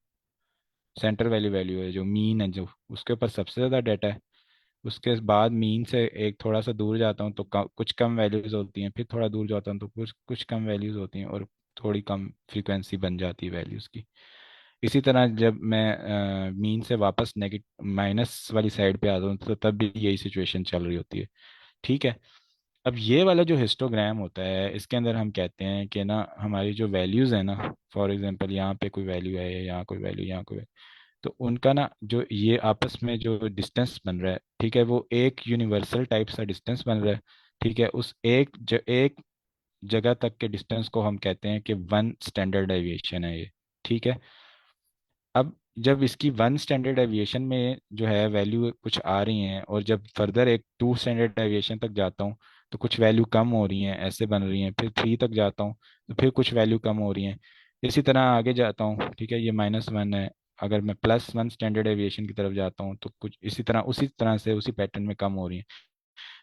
सेंटर वैल्यू वैल्यू है जो मीन है, जो उसके ऊपर सबसे ज़्यादा डाटा है। उसके बाद मीन से एक थोड़ा सा दूर जाता हूँ तो कुछ कम वैल्यूज होती हैं, फिर थोड़ा दूर जाता हूँ तो कुछ कुछ कम वैल्यूज होती हैं, और थोड़ी कम फ्रीक्वेंसी बन जाती है वैल्यूज की। इसी तरह जब मैं मीन से वापस नेगेटिव माइनस वाली साइड पे आता हूँ तो तब भी यही सिचुएशन चल रही होती है। ठीक है। अब ये वाला जो हिस्टोग्राम होता है, इसके अंदर हम कहते हैं कि ना हमारी जो वैल्यूज है ना, फॉर एग्जांपल यहाँ पे कोई वैल्यू है, यहाँ कोई वैल्यू, यहाँ कोई, तो उनका ना जो ये आपस में जो डिस्टेंस बन रहा है, ठीक है, वो एक यूनिवर्सल टाइप सा डिस्टेंस बन रहा है। ठीक है, उस एक जगह तक के डिस्टेंस को हम कहते हैं कि 1 स्टैंडर्ड डेविएशन है ये। ठीक है। अब जब इसकी 1 स्टैंडर्ड डेविएशन में जो है वैल्यू कुछ आ रही हैं, और जब फर्दर एक 2 स्टैंडर्ड डेविएशन तक जाता हूँ तो कुछ वैल्यू कम हो रही हैं, ऐसे बन रही हैं, फिर 3 तक जाता हूँ तो फिर कुछ वैल्यू कम हो रही हैं। इसी तरह आगे जाता हूँ, ठीक है, ये -1 है, अगर मैं +1 स्टैंडर्ड डेविएशन की तरफ जाता हूँ तो कुछ इसी तरह से उसी पैटर्न में कम हो रही है।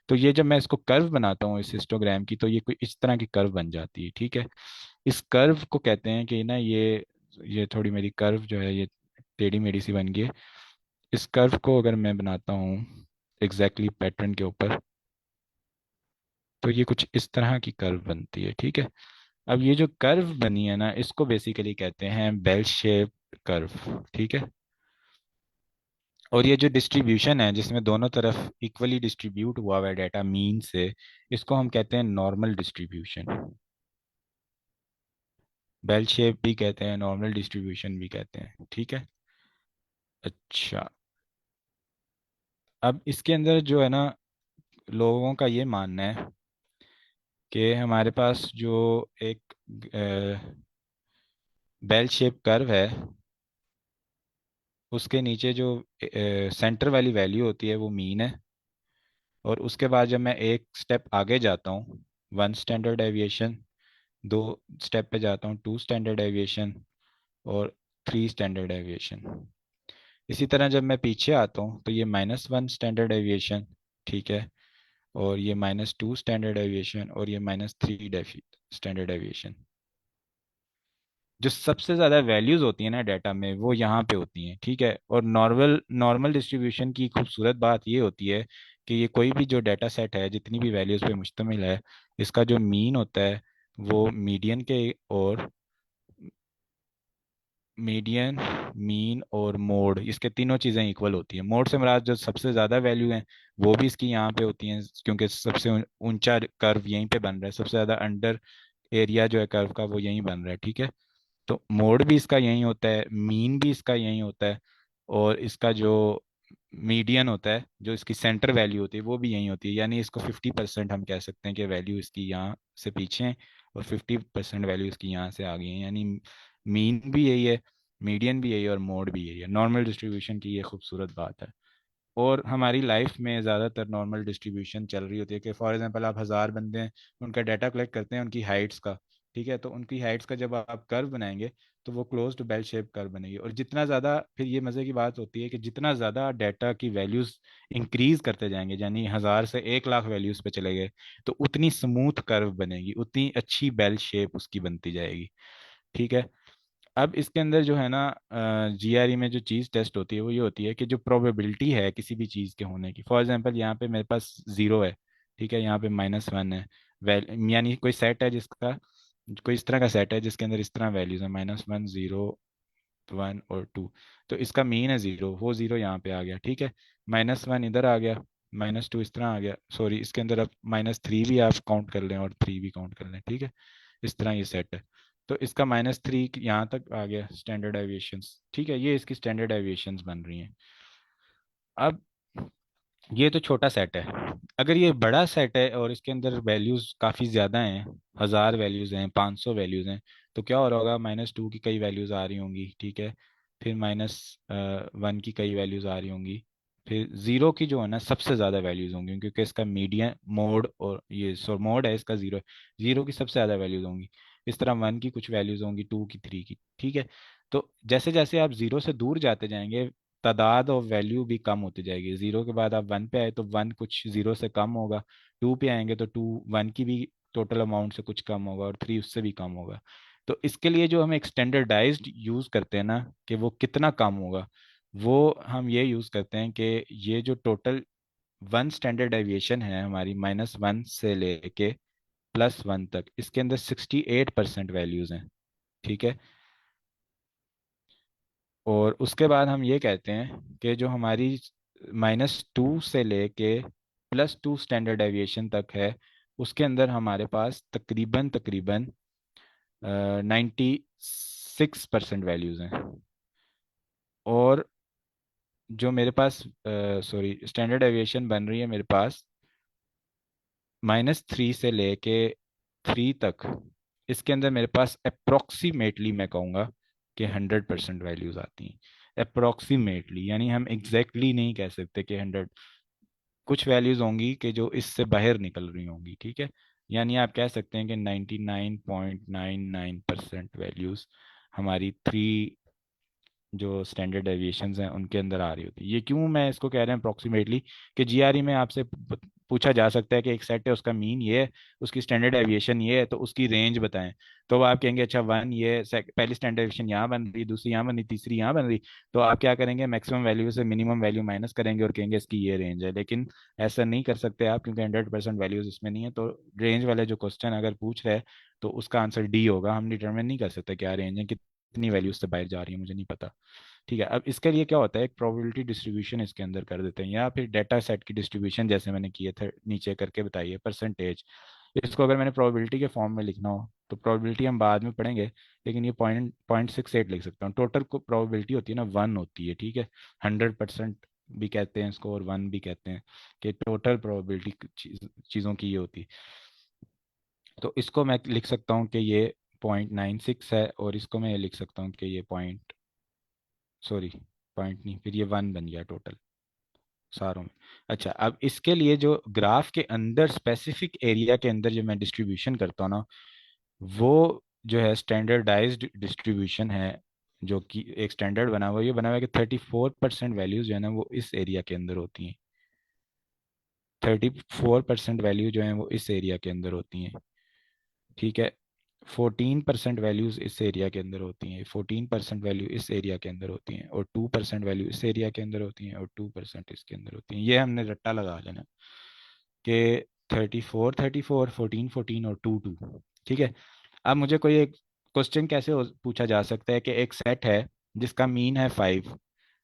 तो ये जब मैं इसको कर्व बनाता हूँ इस हिस्टोग्राम की, तो ये कोई इस तरह की कर्व बन जाती है। ठीक है। इस कर्व को कहते हैं कि ना ये थोड़ी मेरी कर्व जो है ये टेढ़ी मेढ़ी सी बन गई है। इस कर्व को अगर मैं बनाता हूँ एग्जैक्टली पैटर्न के ऊपर, तो ये कुछ इस तरह की कर्व बनती है। ठीक है। अब ये जो कर्व बनी है ना, इसको बेसिकली कहते हैं बेल शेप कर्व। ठीक है। और ये जो डिस्ट्रीब्यूशन है जिसमें दोनों तरफ इक्वली डिस्ट्रीब्यूट हुआ हुआ है डाटा मीन से, इसको हम कहते हैं नॉर्मल डिस्ट्रीब्यूशन। बेल शेप भी कहते हैं, नॉर्मल डिस्ट्रीब्यूशन भी कहते हैं। ठीक है। अच्छा, अब इसके अंदर जो है ना, लोगों का ये मानना है कि हमारे पास जो एक बेल शेप कर्व है, उसके नीचे जो सेंटर वाली वैल्यू होती है वो मीन है। और उसके बाद जब मैं एक स्टेप आगे जाता हूँ, 1 स्टैंडर्ड डेविएशन, 2 स्टेप पे जाता हूँ, 2 स्टैंडर्ड डेविएशन, और 3 स्टैंडर्ड डेविएशन। इसी तरह जब मैं पीछे आता हूँ तो ये -1 स्टैंडर्ड डेविएशन, ठीक है, और ये -2 स्टैंडर्ड डेविएशन, और ये -3 स्टैंडर्ड डेविएशन। जो सबसे ज़्यादा वैल्यूज़ होती है ना डाटा में, वो यहाँ पे होती हैं। ठीक है। और नॉर्मल नॉर्मल डिस्ट्रीब्यूशन की खूबसूरत बात ये होती है कि ये कोई भी जो डाटा सेट है, जितनी भी वैल्यूज़ पे मुश्तमिल है, इसका जो मीन होता है वो मीडियन के, और मीडियन, मीन और मोड, इसके तीनों चीज़ें इक्वल होती हैं। मोड से मुराद जो सबसे ज़्यादा वैल्यू हैं वो भी इसकी यहाँ पे होती हैं, क्योंकि सबसे ऊंचा कर्व यहीं पे बन रहा है, सबसे ज़्यादा अंडर एरिया जो है कर्व का वो यहीं बन रहा है। ठीक है। तो मोड भी इसका यही होता है, मीन भी इसका यही होता है, और इसका जो मीडियन होता है, जो इसकी सेंटर वैल्यू होती है, वो भी यही होती है। यानी इसको 50% हम कह सकते हैं कि वैल्यू इसकी यहाँ से पीछे है, और 50% वैल्यू इसकी यहाँ से आ गई है। यानी मीन भी यही है, मीडियन भी यही है, और मोड भी यही है। नॉर्मल डिस्ट्रीब्यूशन की ये खूबसूरत बात है। और हमारी लाइफ में ज़्यादातर नॉर्मल डिस्ट्रीब्यूशन चल रही होती है कि फॉर एग्जांपल आप 1,000 बंदे हैं, उनका डाटा कलेक्ट करते हैं उनकी हाइट्स का। ठीक है। तो उनकी हाइट्स का जब आप कर्व बनाएंगे तो वो close to bell shape curve बनेगी। और जितना ज़्यादा, फिर ये मज़े की बात होती है कि जितना ज़्यादा डाटा की वैल्यूज़ इंक्रीज करते जाएंगे, यानी 1,000 से 1 लाख वैल्यूज़ पे चले गए, तो उतनी स्मूथ कर्व बनेगी, उतनी अच्छी बेल शेप उसकी बनती जाएगी। ठीक है। अब इसके अंदर जो है ना, जीआरई में जो चीज़ टेस्ट होती है वो ये होती है कि जो प्रोबेबिलिटी है किसी भी चीज़ के होने की, फॉर एग्जांपल यहाँ पे मेरे पास 0 है, ठीक है, यहाँ पे -1 है। वैल यानी कोई सेट है जिसका, कोई इस तरह का सेट है जिसके अंदर इस तरह वैल्यूज है, -1, 0, 1 और 2। तो इसका मीन है 0, वो 0 यहाँ पे आ गया। ठीक है। -1 इधर आ गया, -2 इस तरह आ गया, सॉरी इसके अंदर अब -3 भी आप काउंट कर लें और 3 भी काउंट कर लें। ठीक है। इस तरह ये सेट है। तो इसका -3 यहाँ तक आ गया स्टैंडर्ड डेविएशंस। ठीक है। ये इसकी स्टैंडर्ड डेविएशंस बन रही हैं। अब ये तो छोटा सेट है। अगर ये बड़ा सेट है और इसके अंदर वैल्यूज काफ़ी ज़्यादा हैं, 1,000 वैल्यूज हैं, 500 वैल्यूज हैं, तो क्या हो रहा होगा, -2 की कई वैल्यूज आ रही होंगी। ठीक है। फिर -1 की कई वैल्यूज आ रही होंगी। फिर 0 की जो है ना सबसे ज़्यादा वैल्यूज होंगी, क्योंकि इसका मीडियन मोड, और ये सो मोड है इसका 0 है, 0 की सबसे ज़्यादा वैल्यूज होंगी। इस तरह 1 की कुछ वैल्यूज होंगी, 2 की, 3 की। ठीक है। तो जैसे जैसे आप जीरो से दूर जाते जाएंगे, तादाद और वैल्यू भी कम होती जाएगी। जीरो के बाद आप वन पे आए तो वन कुछ जीरो से कम होगा, टू पे आएंगे तो टू वन की भी टोटल अमाउंट से कुछ कम होगा, और थ्री उससे भी कम होगा। तो इसके लिए जो हम एक स्टैंडर्डाइज्ड यूज करते हैं ना, कि वो कितना कम होगा, वो हम ये यूज करते हैं कि ये जो टोटल वन स्टैंडर्ड डेविएशन है हमारी -1 से लेके +1 तक, इसके अंदर 68% वैल्यूज हैं। ठीक है। और उसके बाद हम ये कहते हैं कि जो हमारी -2 से लेके +2 स्टैंडर्ड डेविएशन तक है, उसके अंदर हमारे पास तकरीबन तकरीबन 96% वैल्यूज हैं। और जो मेरे पास सॉरी स्टैंडर्ड डेविएशन बन रही है मेरे पास -3 से लेके 3 तक, इसके अंदर मेरे पास अप्रोक्सीमेटली मैं कहूँगा कि 100% वैल्यूज आती हैं। अप्रोक्सीमेटली यानी हम एग्जैक्टली नहीं कह सकते कि 100। कुछ वैल्यूज होंगी कि जो इससे बाहर निकल रही होंगी। ठीक है। यानी आप कह सकते हैं कि 99.99% वैल्यूज हमारी थ्री जो स्टैंडर्ड डेविएशंस हैं उनके अंदर आ रही होती है। ये क्यों मैं इसको कह रहे हैं अप्रोक्सीमेटली, कि जीआरई में आपसे पूछा जा सकता है कि एक सेट है, उसका मीन ये है, उसकी स्टैंडर्ड डेविएशन ये है, तो उसकी रेंज बताएं। तो वो आप कहेंगे अच्छा वन ये पहली स्टैंडर्ड डेविएशन यहाँ बन रही, दूसरी यहाँ बन रही, तीसरी यहाँ बन रही। तो आप क्या करेंगे, मैक्सिमम वैल्यू से मिनिमम वैल्यू माइनस करेंगे और कहेंगे इसकी ये रेंज है। लेकिन ऐसा नहीं कर सकते आप, क्योंकि 100% वैल्यूज इसमें नहीं है। तो रेंज वाले जो क्वेश्चन अगर पूछ रहे हैं तो उसका आंसर डी होगा। हम डिटरमिन नहीं कर सकते क्या रेंज है, कितनी वैल्यूज से बाहर जा रही है, मुझे नहीं पता। ठीक है। अब इसके लिए क्या होता है, एक प्रोबेबिलिटी डिस्ट्रीब्यूशन इसके अंदर कर देते हैं, या फिर डेटा सेट की डिस्ट्रीब्यूशन जैसे मैंने किए थे नीचे करके बताइए परसेंटेज। इसको अगर मैंने प्रोबेबिलिटी के फॉर्म में लिखना हो तो प्रोबेबिलिटी हम बाद में पढ़ेंगे, लेकिन ये 0.68 लिख सकता हूँ। टोटल को प्रोबेबिलिटी होती है ना, वन होती है। ठीक है। 100% भी कहते हैं इसको और वन भी कहते हैं, कि टोटल प्रोबेबिलिटी चीज़ों की ये होती है। तो इसको मैं लिख सकता हूँ कि ये 0.96 है, और इसको मैं ये लिख सकता हूँ कि ये पॉइंट, सॉरी पॉइंट नहीं, फिर ये वन बन गया टोटल सारों में। अच्छा, अब इसके लिए जो ग्राफ के अंदर स्पेसिफिक एरिया के अंदर जो मैं डिस्ट्रीब्यूशन करता हूँ ना, वो जो है स्टैंडर्डाइज्ड डिस्ट्रीब्यूशन है, जो कि एक स्टैंडर्ड बना हुआ है। ये बना हुआ है कि 34% वैल्यूज जो है ना वो इस एरिया के अंदर होती हैं। 34% वैल्यू जो है वो इस एरिया के अंदर होती हैं। ठीक है। 14% वैल्यूज इस एरिया के अंदर होती हैं, 14% वैल्यू इस एरिया के अंदर होती हैं, और 2% वैल्यू इस एरिया के अंदर होती हैं, और 2% इसके अंदर होती हैं। ये हमने रट्टा लगा लेना कि 34 34, 14 14 और 2 2। ठीक है। अब मुझे कोई एक क्वेश्चन कैसे पूछा जा सकता है कि एक सेट है जिसका मीन है 5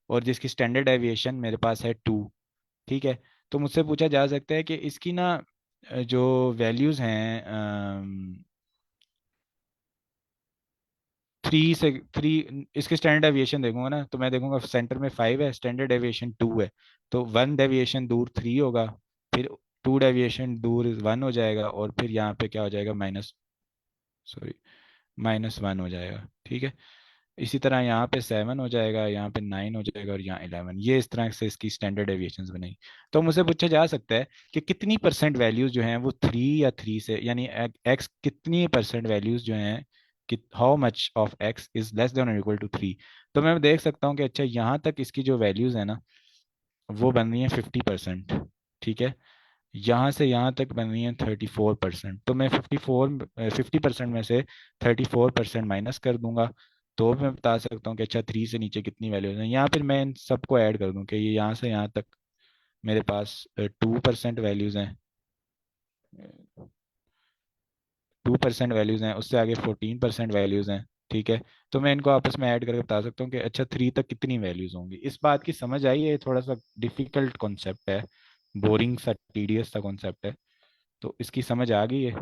और जिसकी स्टैंडर्ड डेविएशन मेरे पास है 2। ठीक है। तो मुझसे पूछा जा सकता है कि इसकी ना जो वैल्यूज हैं 3 से 3, इसके स्टैंडर्ड डेविएशन देखूंगा ना, तो मैं देखूंगा सेंटर में 5 है, स्टैंडर्ड डेविएशन 2 है। तो वन डेविएशन दूर 3 होगा, फिर टू डेविएशन दूर 1 हो जाएगा, और फिर यहाँ पे क्या हो जाएगा, माइनस, सॉरी -1 हो जाएगा। ठीक है। इसी तरह यहाँ पे 7 हो जाएगा, यहाँ पे 9 हो जाएगा, और यहाँ 11। ये इस तरह से इसकी स्टैंडर्ड डेविएशंस बनेगी। तो मुझसे पूछा जा सकता है कि कितनी परसेंट वैल्यूज जो हैं वो 3 या 3 से, यानी एक्स कितनी परसेंट वैल्यूज जो हैं कि how much of x is less than और इक्वल टू 3। तो मैं देख सकता हूँ कि अच्छा यहाँ तक इसकी जो वैल्यूज है ना वो बन रही है 50%। ठीक है। यहाँ से यहाँ तक बन रही है 34%। तो मैं 50% में से 34% माइनस कर दूंगा, तो मैं बता सकता हूँ कि अच्छा 3 से नीचे कितनी वैल्यूज हैं। यहाँ फिर मैं इन सबको ऐड कर दूं कि ये यहाँ से यहाँ तक मेरे पास 2% वैल्यूज हैं, 2% वैल्यूज हैं, उससे आगे 14% वैल्यूज हैं। ठीक है। तो मैं इनको आपस में ऐड करके बता सकता हूँ कि अच्छा 3 तक कितनी वैल्यूज होंगी। इस बात की समझ आई है? ये थोड़ा सा डिफिकल्ट कॉन्सेप्ट है, बोरिंग सा टीडियस सा कॉन्सेप्ट है, तो इसकी समझ आ गई है?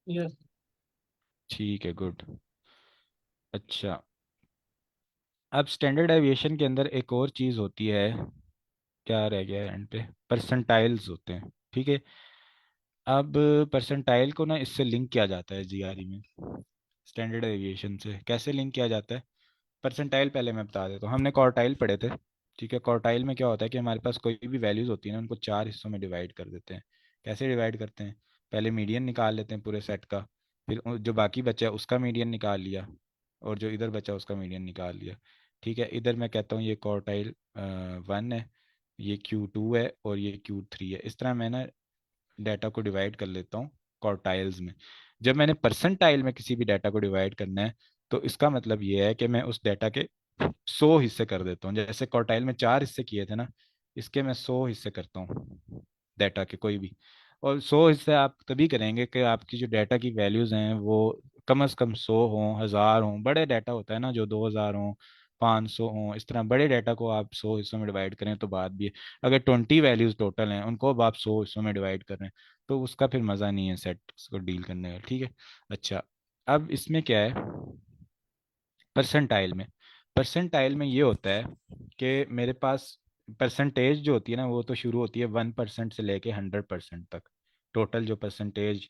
यस। ठीक है, गुड। अच्छा, अब स्टैंडर्ड एविएशन के अंदर एक और चीज़ होती है, क्या रह गया है एंड पे, परसेंटाइल्स होते हैं। ठीक है। अब परसेंटाइल को ना इससे लिंक किया जाता है जीआरई में, स्टैंडर्ड एविएशन से कैसे लिंक किया जाता है। परसेंटाइल पहले मैं बता देता हूँ, हमने क्वार्टाइल पढ़े थे। ठीक है। क्वार्टाइल में क्या होता है कि हमारे पास कोई भी वैल्यूज होती है ना, उनको 4 हिस्सों में डिवाइड कर देते हैं। कैसे डिवाइड करते हैं, पहले मीडियन निकाल लेते हैं पूरे सेट का, फिर जो बाकी बचा उसका मीडियन निकाल लिया, और जो इधर बचा उसका मीडियन निकाल लिया। ठीक है, इधर मैं कहता हूँ ये क्वार्टाइल 1 है, ये Q2 है, और ये Q3 है। इस तरह मैं ना डाटा को डिवाइड कर लेता हूँ क्वार्टाइल्स में। जब मैंने परसेंटाइल में किसी भी डाटा को डिवाइड करना है, तो इसका मतलब ये है कि मैं उस डाटा के 100 हिस्से कर देता हूँ। जैसे क्वार्टाइल में 4 हिस्से किए थे ना, इसके मैं 100 हिस्से करता हूँ डाटा के कोई भी। और 100 हिस्से आप तभी करेंगे कि आपकी जो डाटा की वैल्यूज हैं वो कम से कम 100 हों, 1000 हों। बड़े डाटा होता है ना जो 2000 हों, 500 हों, इस तरह बड़े डाटा को आप 100 हिस्सों में डिवाइड करें तो बात भी है। अगर 20 वैल्यूज टोटल हैं, उनको अब आप 100 हिस्सों में डिवाइड कर रहे हैं, तो उसका फिर मज़ा नहीं है सेट को डील करने का। ठीक है। अच्छा, अब इसमें क्या है, परसेंटाइल में, परसेंटाइल में ये होता है कि मेरे पास परसेंटेज जो होती है ना, वो तो शुरू होती है 1% से लेके 100% तक। टोटल जो परसेंटेज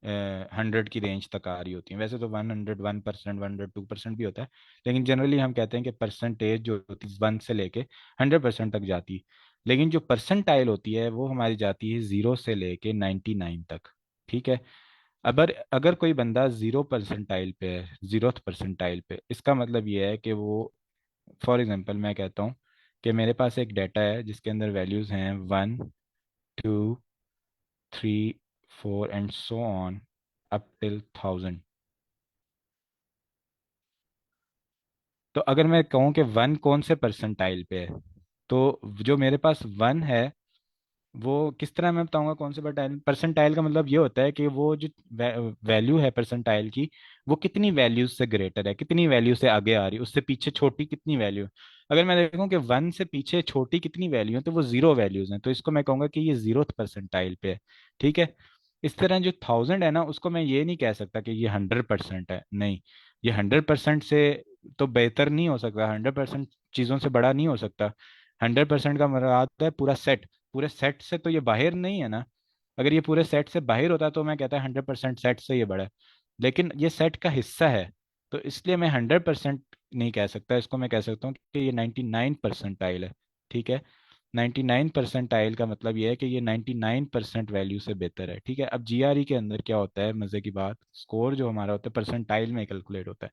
100 की रेंज तक आ रही होती है। वैसे तो 101%, 102% भी होता है, लेकिन जनरली हम कहते हैं कि परसेंटेज जो होती है 1 से लेके 100% तक जाती है। लेकिन जो परसेंटाइल होती है वो हमारी जाती है 0 से लेके 99 तक। ठीक है। अगर अगर कोई बंदा 0 परसेंटाइल पे है, 0th परसेंटाइल पे, इसका मतलब ये है कि वो, फॉर एग्जांपल मैं कहता हूँ कि मेरे पास एक डाटा है जिसके अंदर वैल्यूज हैं 1, 2, 3, 4 and so on up till 1000। तो अगर मैं कहूँ कि 1 कौन से परसेंटाइल पे है, तो जो मेरे पास 1 है वो किस तरह मैं बताऊंगा कौन से परसेंटाइल। परसेंटाइल का मतलब ये होता है कि वो जो वैल्यू है परसेंटाइल की, वो कितनी वैल्यूज से ग्रेटर है, कितनी वैल्यू से आगे आ रही है, उससे पीछे छोटी कितनी वैल्यू है। अगर मैं देखूं कि 1 से पीछे छोटी कितनी वैल्यू है, तो वो 0 वैल्यूज हैं, तो इसको मैं कहूंगा कि ये 0th परसेंटाइल पे है। ठीक है। इस तरह जो 1000 है ना, उसको मैं ये नहीं कह सकता कि ये 100% है, नहीं। ये 100% से तो बेहतर नहीं हो सकता, 100% चीज़ों से बड़ा नहीं हो सकता। 100% का मुराद है पूरा सेट, पूरे सेट से तो ये बाहर नहीं है ना। अगर ये पूरे सेट से बाहर होता तो मैं कहता 100% सेट से ये बड़ा है, लेकिन ये सेट का हिस्सा है, तो इसलिए मैं 100% नहीं कह सकता। इसको मैं कह सकता हूँ कि ये 99 परसेंटाइल है। ठीक है। 99 परसेंटाइल का मतलब ये है कि ये 99% वैल्यू से बेहतर है। ठीक है। अब जीआरई के अंदर क्या होता है, मजे की बात, स्कोर जो हमारा होता है परसेंटाइल में कैलकुलेट होता है।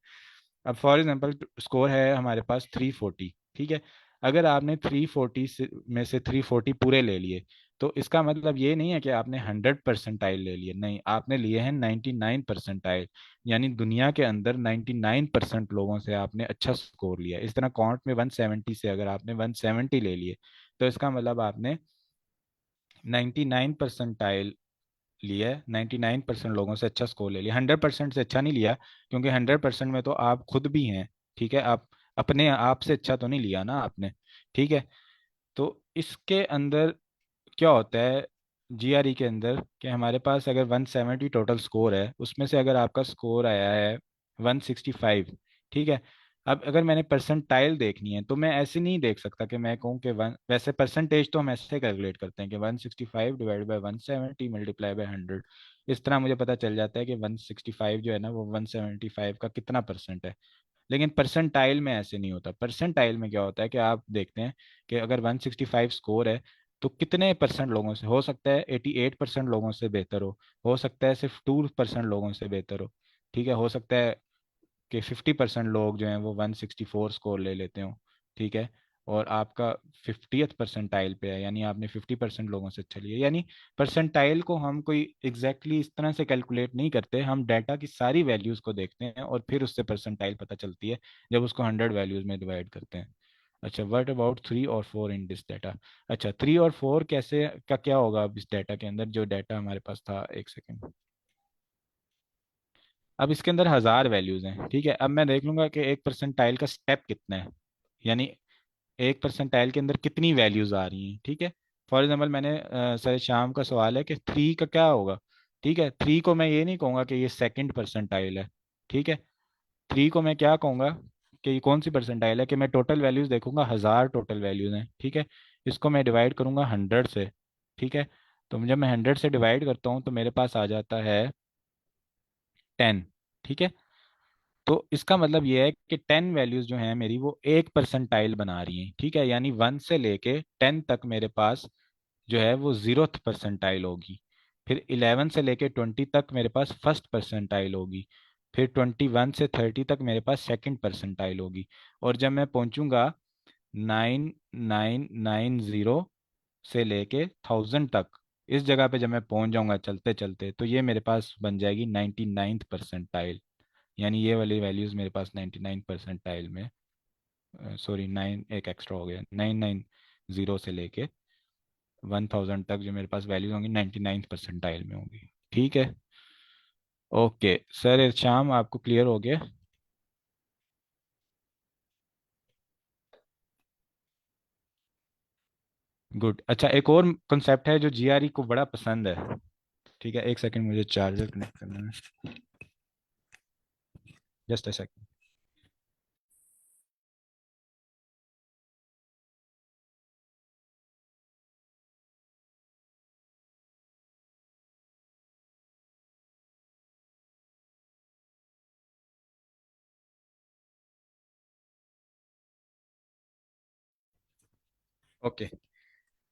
अब फॉर एग्जांपल स्कोर है हमारे पास 340। ठीक है। अगर आपने 340 में से 340 पूरे ले लिए, तो इसका मतलब ये नहीं है कि आपने 100 परसेंटाइल ले लिए, नहीं, आपने लिए हैं 99 परसेंटाइल। यानी दुनिया के अंदर 99% लोगों से आपने अच्छा स्कोर लिया। इस तरह काउंट में 170 से अगर आपने 170 ले लिए, तो इसका मतलब आपने 99 परसेंटाइल लिया है, 99% लोगों से अच्छा स्कोर ले लिया, 100% से अच्छा नहीं लिया, क्योंकि 100% में तो आप खुद भी हैं। ठीक है। आप अपने आप से अच्छा तो नहीं लिया ना आपने। ठीक है। तो इसके अंदर क्या होता है जीआरई के अंदर, कि हमारे पास अगर 170 टोटल स्कोर है, उसमें से अगर आपका स्कोर आया है 165। ठीक है। अब अगर मैंने परसेंटाइल देखनी है, तो मैं ऐसे नहीं देख सकता कि मैं कहूँ कि वन, वैसे परसेंटेज तो हम ऐसे कैलकुलेट करते हैं कि 165 डिवाइड बाई 170 मल्टीप्लाई बाई 100। इस तरह मुझे पता चल जाता है कि 165 जो है ना वो 175 का कितना परसेंट है। लेकिन परसेंटाइल में ऐसे नहीं होता। परसेंटाइल में क्या होता है कि आप देखते हैं कि अगर 165 स्कोर है, तो कितने परसेंट लोगों से, हो सकता है 88% लोगों से बेहतर हो सकता है सिर्फ 2% लोगों से बेहतर हो। ठीक है। हो सकता है कि 50% लोग जो हैं वो 164 स्कोर ले लेते हो। ठीक है। और आपका 50th परसेंटाइल पे है, यानी आपने 50% लोगों से अच्छा लिया। यानी परसेंटाइल को हम कोई एग्जैक्टली इस तरह से कैलकुलेट नहीं करते, हम डाटा की सारी वैल्यूज को देखते हैं और फिर उससे परसेंटाइल पता चलती है जब उसको 100 वैल्यूज में डिवाइड करते हैं। अच्छा, व्हाट अबाउट 3 और 4 इन दिस डाटा। अच्छा, 3 और 4 कैसे का क्या होगा अब इस डाटा के अंदर, जो डाटा हमारे पास था, एक सेकेंड। अब इसके अंदर 1000 वैल्यूज हैं। ठीक है। अब मैं देख लूंगा कि एक परसेंटाइल का स्टेप कितना है, यानी एक परसेंटाइल के अंदर कितनी वैल्यूज आ रही हैं। ठीक है। फॉर एग्जाम्पल मैंने सर शाम का सवाल है कि 3 का क्या होगा। ठीक है। 3 को मैं ये नहीं कहूंगा कि ये 2nd परसेंटाइल है। ठीक है। 3 को मैं क्या कहूंगा कि ये कौन सी परसेंटाइल है, कि मैं टोटल वैल्यूज देखूंगा, 1000 टोटल वैल्यूज हैं। ठीक है। इसको मैं डिवाइड करूंगा 100 से। ठीक है। तो जब मैं 100 से डिवाइड करता हूँ तो मेरे पास आ जाता है 10। ठीक है। तो इसका मतलब ये है कि 10 वैल्यूज जो हैं मेरी, वो एक परसेंटाइल बना रही हैं। ठीक है। यानी 1 से लेके 10 तक मेरे पास जो है वो 0th परसेंटाइल होगी। फिर 11 से लेके 20 तक मेरे पास फर्स्ट परसेंटाइल होगी। फिर 21 से 30 तक मेरे पास सेकंड परसेंटाइल होगी। और जब मैं पहुंचूंगा 9990 से लेके 1000 तक, इस जगह पे जब मैं पहुंच जाऊंगा चलते चलते, तो ये मेरे पास बन जाएगी 99th परसेंटाइल। यानी ये वाली वैल्यूज मेरे पास 99 परसेंटाइल में, सॉरी 9 एक एक्स्ट्रा हो गया, 990 से लेके 1000 तक जो मेरे पास वैल्यूज होंगी 99th परसेंटाइल में होंगी। ठीक है। ओके सर इरशाम, आपको क्लियर हो गया? गुड। अच्छा, एक और कॉन्सेप्ट है जो जीआरई को बड़ा पसंद है। ठीक है, एक सेकंड, मुझे चार्जर कनेक्ट करना है। Just a second. ओके,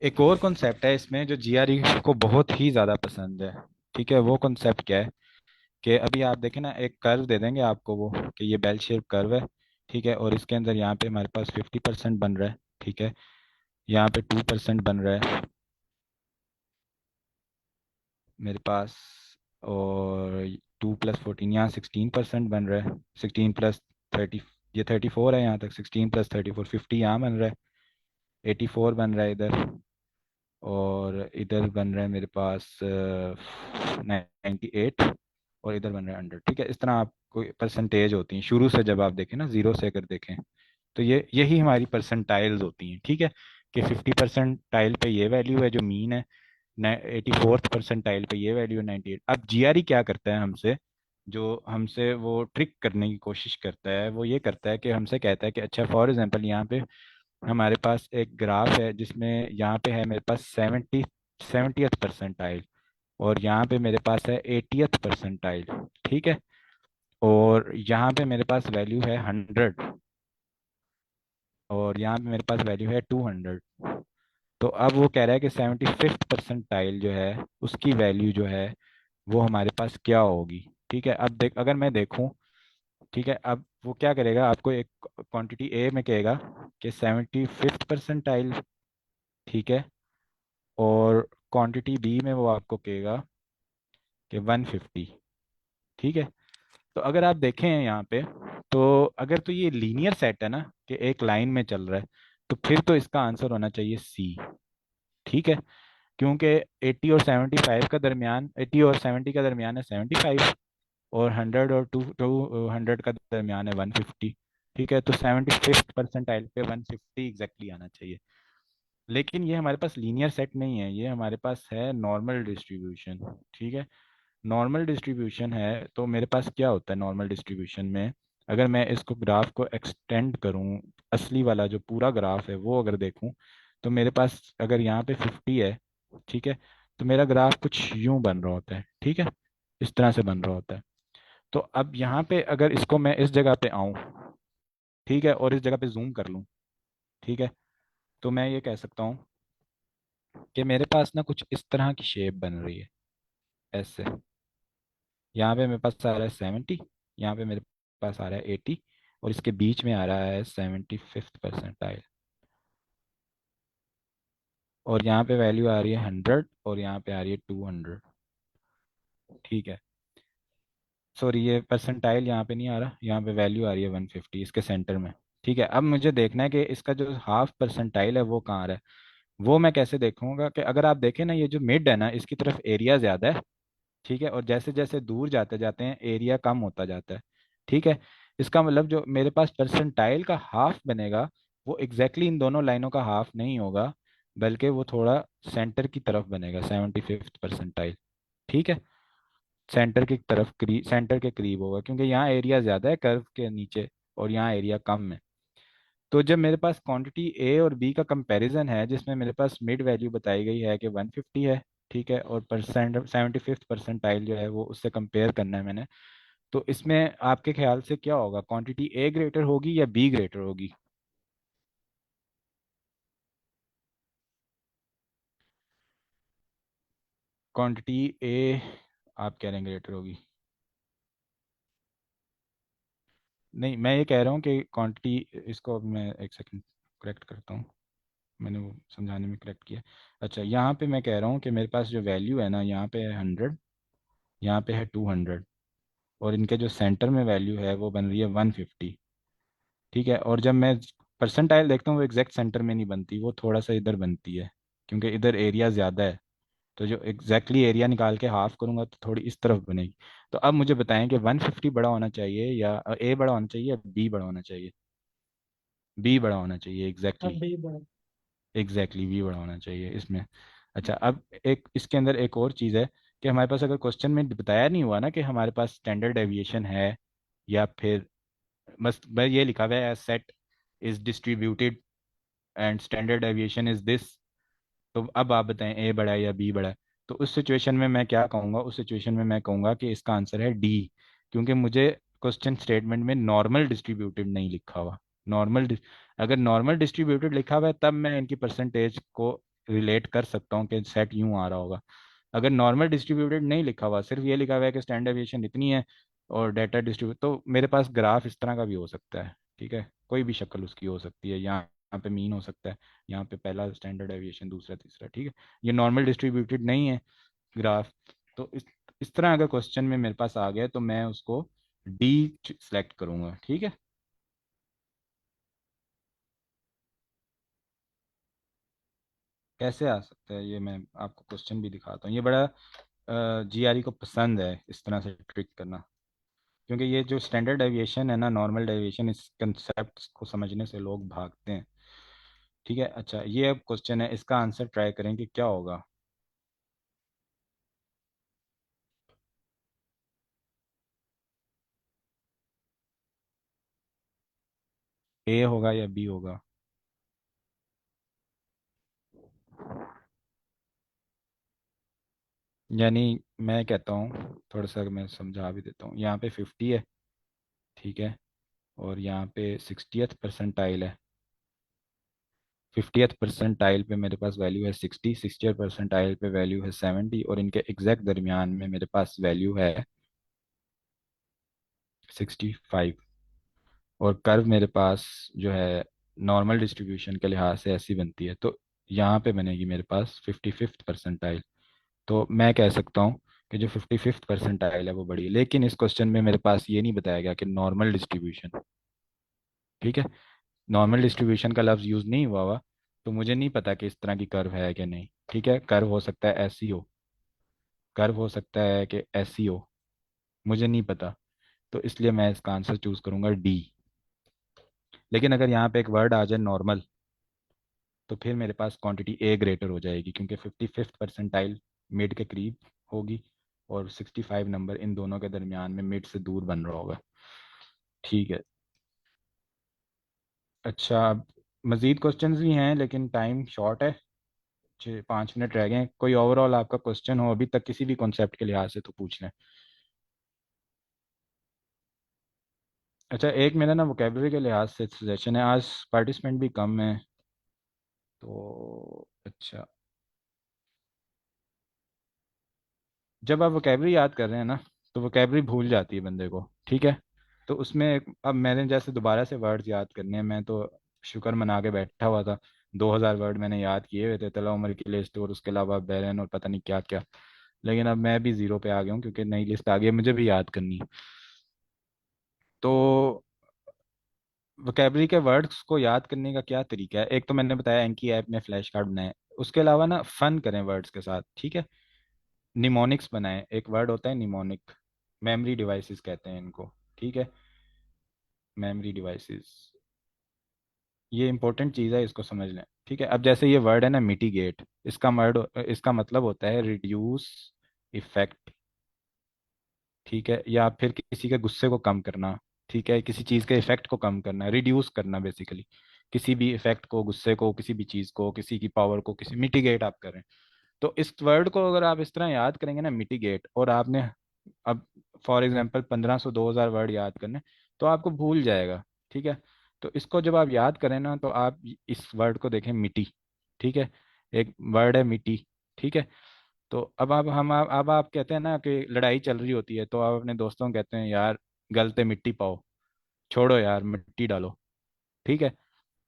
एक और कॉन्सेप्ट है इसमें जो जीआरई को बहुत ही ज़्यादा पसंद है। ठीक है, वो कॉन्सेप्ट क्या है कि अभी आप देखें ना, एक कर्व दे देंगे आपको वो, कि ये बेल शेप कर्व है। ठीक है, और इसके अंदर यहाँ पे हमारे पास 50% बन रहा है। ठीक है, यहाँ पे 2% बन रहा है मेरे पास, और 2 + 14 यहाँ 16% बन रहा है। 16 + 30, ये 34 है यहाँ तक, 16 + 34 50 यहाँ बन रहा है। 84 बन रहा है इधर, और इधर बन रहा है मेरे पास 98, और इधर बन रहा है 100। ठीक है, इस तरह आपको परसेंटेज होती हैं शुरू से, जब आप देखें ना जीरो से अगर देखें, तो ये यही हमारी परसेंटाइल्स होती हैं। ठीक है, कि 50 परसेंटाइल पे ये वैल्यू है जो मीन है, 84th परसेंटाइल पे ये वैल्यू है 98। अब जीआरई क्या करता है हमसे, जो हमसे वो ट्रिक करने की कोशिश करता है, वो ये करता है कि हमसे कहता है कि अच्छा फॉर एग्जांपल यहाँ पे हमारे पास एक ग्राफ है जिसमें यहाँ पे है मेरे पास 70th परसेंटाइल, और यहाँ पे मेरे पास है 80th परसेंटाइल। ठीक है, और यहाँ पे मेरे पास वैल्यू है 100, और यहाँ पे मेरे पास वैल्यू है 200। तो अब वो कह रहा है कि 75th परसेंटाइल जो है उसकी वैल्यू जो है वो हमारे पास क्या होगी। ठीक है, अब देख, अगर मैं देखूं, ठीक है, अब वो क्या करेगा, आपको एक क्वांटिटी ए में कहेगा कि 75th परसेंटाइल। ठीक है, और क्वांटिटी बी में वो आपको कहेगा कि 150। ठीक है, तो अगर आप देखें यहाँ पे, तो अगर तो ये लीनियर सेट है ना, कि एक लाइन में चल रहा है, तो फिर तो इसका आंसर होना चाहिए सी। ठीक है, क्योंकि 80 और 70 का दरमियान है 75, और 100 और 200 का दरमियान है 150। ठीक है, तो 75th परसेंटाइल पे 150 एग्जैक्टली आना चाहिए। लेकिन ये हमारे पास लीनियर सेट नहीं है, ये हमारे पास है नॉर्मल डिस्ट्रीब्यूशन। ठीक है, नॉर्मल डिस्ट्रीब्यूशन है, तो मेरे पास क्या होता है नॉर्मल डिस्ट्रीब्यूशन में, अगर मैं इसको ग्राफ को एक्सटेंड करूं, असली वाला जो पूरा ग्राफ है वो अगर देखूं, तो मेरे पास अगर यहाँ पे 50 है, ठीक है, तो मेरा ग्राफ कुछ यूं बन रहा होता है। ठीक है, इस तरह से बन रहा होता है। तो अब यहाँ पे अगर इसको मैं इस जगह पे आऊं, ठीक है, और इस जगह पे जूम कर लूं, ठीक है, तो मैं ये कह सकता हूँ कि मेरे पास ना कुछ इस तरह की शेप बन रही है, ऐसे। यहाँ पे मेरे पास आ रहा है 70, यहाँ पे मेरे पास आ रहा है 80, और इसके बीच में आ रहा है 75th परसेंटाइल, और यहाँ पे वैल्यू आ रही है 100, और यहाँ पे आ रही है 200। ठीक है, सॉरी ये परसेंटाइल यहाँ पे नहीं आ रहा, यहाँ पे वैल्यू आ रही है 150 इसके सेंटर में। ठीक है, अब मुझे देखना है कि इसका जो हाफ परसेंटाइल है वो कहाँ आ रहा है। वो मैं कैसे देखूंगा, कि अगर आप देखें ना, ये जो मिड है ना, इसकी तरफ एरिया ज़्यादा है। ठीक है, और जैसे जैसे दूर जाते जाते हैं एरिया कम होता जाता है। ठीक है, इसका मतलब जो मेरे पास परसेंटाइल का हाफ बनेगा, वो एग्जैक्टली इन दोनों लाइनों का हाफ नहीं होगा, बल्कि वो थोड़ा सेंटर की तरफ बनेगा, 75th परसेंटाइल। ठीक है, सेंटर के करीब होगा, क्योंकि यहाँ एरिया ज़्यादा है कर्व के नीचे, और यहाँ एरिया कम है। तो जब मेरे पास क्वांटिटी ए और बी का कंपैरिजन है, जिसमें मेरे पास मिड वैल्यू बताई गई है कि 150 है, ठीक है, और 75th परसेंटाइल जो है वो उससे कंपेयर करना है मैंने, तो इसमें आपके ख्याल से क्या होगा, क्वांटिटी ए ग्रेटर होगी या बी ग्रेटर होगी? क्वांटिटी ए आप कह रहे हैं ग्रेटर होगी। नहीं, मैं ये कह रहा हूँ कि क्वांटिटी, इसको अब मैं एक सेकंड करेक्ट करता हूँ। मैंने वो समझाने में करेक्ट किया। अच्छा, यहाँ पे मैं कह रहा हूँ कि मेरे पास जो वैल्यू है ना, यहाँ पे है 100, यहाँ पे है 200, और इनके जो सेंटर में वैल्यू है वो बन रही है 150। ठीक है, और जब मैं परसेंटाइल देखता हूँ वो एग्जैक्ट सेंटर में नहीं बनती, वो थोड़ा सा इधर बनती है, क्योंकि इधर एरिया ज़्यादा है। तो जो एग्जैक्टली एरिया निकाल के हाफ करूंगा तो थोड़ी इस तरफ बनेगी। तो अब मुझे बताएं कि 150 बड़ा होना चाहिए या ए बड़ा होना चाहिए या बी बड़ा होना चाहिए। बी बड़ा होना चाहिए, अब एग्जैक्टली। भी बड़ा। एग्जैक्टली बी बड़ा होना चाहिए इसमें। अच्छा, अब एक इसके अंदर एक और चीज़ है कि हमारे पास अगर क्वेश्चन में बताया नहीं हुआ ना कि हमारे पास स्टैंडर्ड डेविएशन है, या फिर बस ये लिखा हुआ है set is distributed and standard deviation is this, तो अब आप बताएं ए बड़ा है या बी बड़ा है। तो उस सिचुएशन में मैं क्या कहूँगा, उस सिचुएशन में मैं कहूँगा कि इसका आंसर है डी, क्योंकि मुझे क्वेश्चन स्टेटमेंट में नॉर्मल डिस्ट्रीब्यूटेड नहीं लिखा हुआ। नॉर्मल, अगर नॉर्मल डिस्ट्रीब्यूटेड लिखा हुआ है तब मैं इनकी परसेंटेज को रिलेट कर सकता हूँ कि सेट यूं आ रहा होगा। अगर नॉर्मल डिस्ट्रीब्यूटेड नहीं लिखा हुआ, सिर्फ ये लिखा हुआ है कि स्टैंडर्ड डेविएशन इतनी है और डाटा डिस्ट्रीब्यूट, तो मेरे पास ग्राफ इस तरह का भी हो सकता है। ठीक है, कोई भी शक्ल उसकी हो सकती है, यहाँ पे मीन हो सकता है, यहाँ पे पहला स्टैंडर्ड डेविएशन, दूसरा, तीसरा। ठीक है, ये नॉर्मल डिस्ट्रीब्यूटेड नहीं है ग्राफ। तो इस तरह अगर क्वेश्चन में मेरे पास आ गया तो मैं उसको डी सेलेक्ट करूंगा। ठीक है, कैसे आ सकता है ये मैं आपको क्वेश्चन भी दिखाता हूँ। ये बड़ा जीआरई को पसंद है इस तरह से ट्रिक करना, क्योंकि ये जो स्टैंडर्ड डेविएशन है ना, नॉर्मल डेविएशन, इस कंसेप्ट को समझने से लोग भागते हैं। ठीक है, अच्छा ये अब क्वेश्चन है, इसका आंसर ट्राई करें कि क्या होगा। ए होगा या बी होगा। यानी मैं कहता हूँ, थोड़ा सा मैं समझा भी देता हूँ, यहाँ पे 50 है। ठीक है, और यहाँ पे 60th परसेंटाइल है। 50th परसेंटाइल पे मेरे पास वैल्यू है 60, 60th परसेंटाइल पे वैल्यू है 70, और इनके एग्जैक्ट दरमियान में मेरे पास वैल्यू है 65। और कर्व मेरे पास जो है नॉर्मल डिस्ट्रीब्यूशन के लिहाज से ऐसी बनती है, तो यहाँ पे बनेगी मेरे पास 55th परसेंटाइल। तो मैं कह सकता हूँ कि जो 55th परसेंटाइल है वो बड़ी है, लेकिन इस क्वेश्चन में मेरे पास ये नहीं बताया गया कि नॉर्मल डिस्ट्रीब्यूशन। ठीक है, नॉर्मल डिस्ट्रीब्यूशन का लफ्ज़ यूज़ नहीं हुआ हुआ, तो मुझे नहीं पता कि इस तरह की कर्व है कि नहीं। ठीक है, कर्व हो सकता है ऐसी हो, कर्व हो सकता है कि ऐसी हो, मुझे नहीं पता। तो इसलिए मैं इसका आंसर चूज करूंगा डी। लेकिन अगर यहाँ पे एक वर्ड आ जाए नॉर्मल, तो फिर मेरे पास क्वांटिटी ए ग्रेटर हो जाएगी, क्योंकि 55th परसेंटाइल मिड के करीब होगी और 65 नंबर इन दोनों के दरमियान में मिड से दूर बन रहा होगा। ठीक है, अच्छा अब मज़ीद क्वेश्चंस भी हैं लेकिन टाइम शॉर्ट है, 5 मिनट रह गए हैं। कोई ओवरऑल आपका क्वेश्चन हो अभी तक किसी भी कॉन्सेप्ट के लिहाज से तो पूछ लें। अच्छा, एक मेरा ना वोकेबलरी के लिहाज से सजेशन है, आज पार्टिसिपेंट भी कम है, तो अच्छा, जब आप वोकेबलरी याद कर रहे हैं ना, तो वोकेबलरी भूल जाती है बंदे को। ठीक है, तो उसमें अब मैंने जैसे दोबारा से वर्ड्स याद करने हैं, मैं तो शुक्र मना के बैठा हुआ था। 2000 वर्ड मैंने याद किए हुए थे, तला उमर की लिस्ट और उसके अलावा बैरन और पता नहीं क्या क्या। लेकिन अब मैं भी जीरो पे आ गया हूँ, क्योंकि नई लिस्ट आ गई है, मुझे भी याद करनी है। तो वोकेबलरी के वर्ड्स को याद करने का क्या तरीका है, एक तो मैंने बताया एंकी ऐप में फ्लैश कार्ड बनाए, उसके अलावा ना फन करें वर्ड्स के साथ। ठीक है, निमोनिक्स बनाएं, एक वर्ड होता है निमोनिक, मेमोरी डिवाइसेस कहते हैं इनको। ठीक है, मेमोरी डिवाइसेस, ये इंपॉर्टेंट चीज़ है, इसको समझ लें। ठीक है, अब जैसे ये वर्ड है ना मिटिगेट, इसका मतलब होता है रिड्यूस इफेक्ट। ठीक है, या फिर किसी के गुस्से को कम करना। ठीक है, किसी चीज़ के इफेक्ट को कम करना, रिड्यूस करना बेसिकली। किसी भी इफेक्ट को, गुस्से को, किसी भी चीज़ को, किसी की पावर को, किसी मिटिगेट आप करें। तो इस वर्ड को अगर आप इस तरह याद करेंगे ना मिटिगेट, और आपने अब फॉर एग्जांपल 1500 2000 वर्ड याद करने, तो आपको भूल जाएगा। ठीक है, तो इसको जब आप याद करें ना, तो आप इस वर्ड को देखें मिट्टी। ठीक है, एक वर्ड है मिट्टी। ठीक है, तो अब आप कहते हैं ना कि लड़ाई चल रही होती है, तो आप अपने दोस्तों को कहते हैं यार गलते मिट्टी पाओ, छोड़ो यार मिट्टी डालो। ठीक है।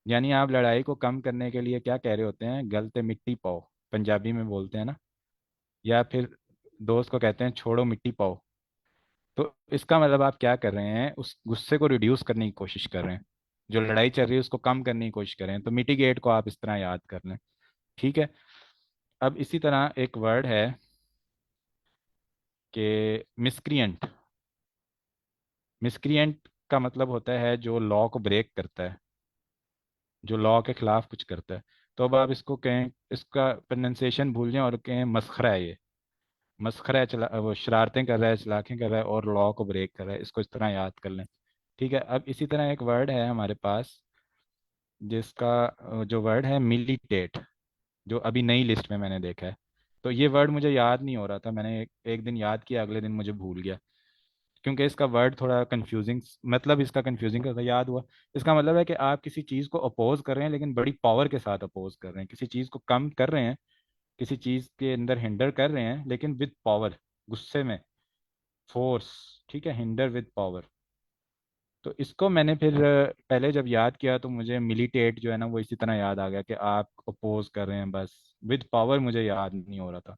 यानी आप लड़ाई को कम करने के लिए क्या कह रहे होते हैं, गलते मिट्टी पाओ, पंजाबी में बोलते हैं ना। या फिर दोस्त को कहते हैं छोड़ो मिट्टी पाओ। तो इसका मतलब आप क्या कर रहे हैं, उस गुस्से को रिड्यूस करने की कोशिश कर रहे हैं, जो लड़ाई चल रही है उसको कम करने की कोशिश कर रहे हैं। तो मिटिगेट को आप इस तरह याद कर लें। ठीक है। अब इसी तरह एक वर्ड है कि मिसक्रिएंट। मिसक्रिएंट का मतलब होता है जो लॉ को ब्रेक करता है, जो लॉ के खिलाफ कुछ करता है। तो अब आप इसको कहें, इसका प्रोनाउंसिएशन भूल जाएं और कहें मसखरा है ये। मसखरा है, चला वो शरारतें कर रहा है, चलाकें कर रहा है और लॉ को ब्रेक कर रहा है, इसको इस तरह याद कर लें। ठीक है। अब इसी तरह एक वर्ड है हमारे पास जिसका जो वर्ड है मिलिटेट, जो अभी नई लिस्ट में मैंने देखा है। तो ये वर्ड मुझे याद नहीं हो रहा था, मैंने एक दिन याद किया, अगले दिन मुझे भूल गया, क्योंकि इसका वर्ड थोड़ा कंफ्यूजिंग, मतलब इसका कंफ्यूजिंग का याद हुआ। इसका मतलब है कि आप किसी चीज़ को अपोज कर रहे हैं लेकिन बड़ी पावर के साथ अपोज कर रहे हैं, किसी चीज़ को कम कर रहे हैं, किसी चीज़ के अंदर हिंडर कर रहे हैं लेकिन विद पावर, गुस्से में, फोर्स। ठीक है, हिंडर विद पावर। तो इसको मैंने फिर पहले जब याद किया तो मुझे मिलिटेट जो है ना वो इसी तरह याद आ गया कि आप अपोज कर रहे हैं बस, विद पावर मुझे याद नहीं हो रहा था।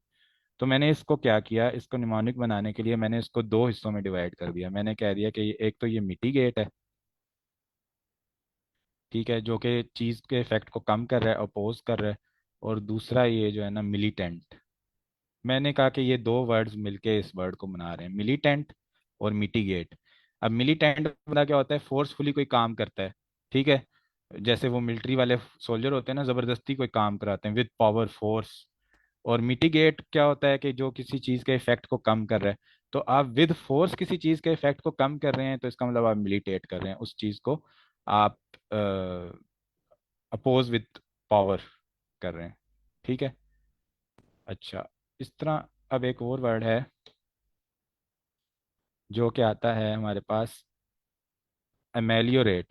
तो मैंने इसको क्या किया, इसको निमोनिक बनाने के लिए मैंने इसको दो हिस्सों में डिवाइड कर दिया। मैंने कह दिया कि एक तो ये मिटिगेट है, ठीक है, जो कि चीज़ के इफेक्ट को कम कर रहा है, अपोज कर रहा है। और दूसरा ये जो है ना मिलिटेंट। मैंने कहा कि ये दो वर्ड्स मिलके इस वर्ड को बना रहे हैं, मिलिटेंट और मिटिगेट। अब मिलिटेंट बंदा क्या होता है, फोर्सफुली कोई काम करता है। ठीक है। जैसे वो मिलिट्री वाले सोल्जर होते हैं ना, जबरदस्ती कोई काम कराते हैं विद पावर, फोर्स। और मिटिगेट क्या होता है कि जो किसी चीज़ के इफेक्ट को कम कर रहा है। तो आप विद फोर्स किसी चीज़ के इफेक्ट को कम कर रहे हैं, तो इसका मतलब आप मिलिटेट कर रहे हैं उस चीज़ को, आप अपोज विद पावर कर रहे हैं। ठीक है। अच्छा, इस तरह अब एक और वर्ड है जो कि आता है हमारे पास, अमेलियोरेट।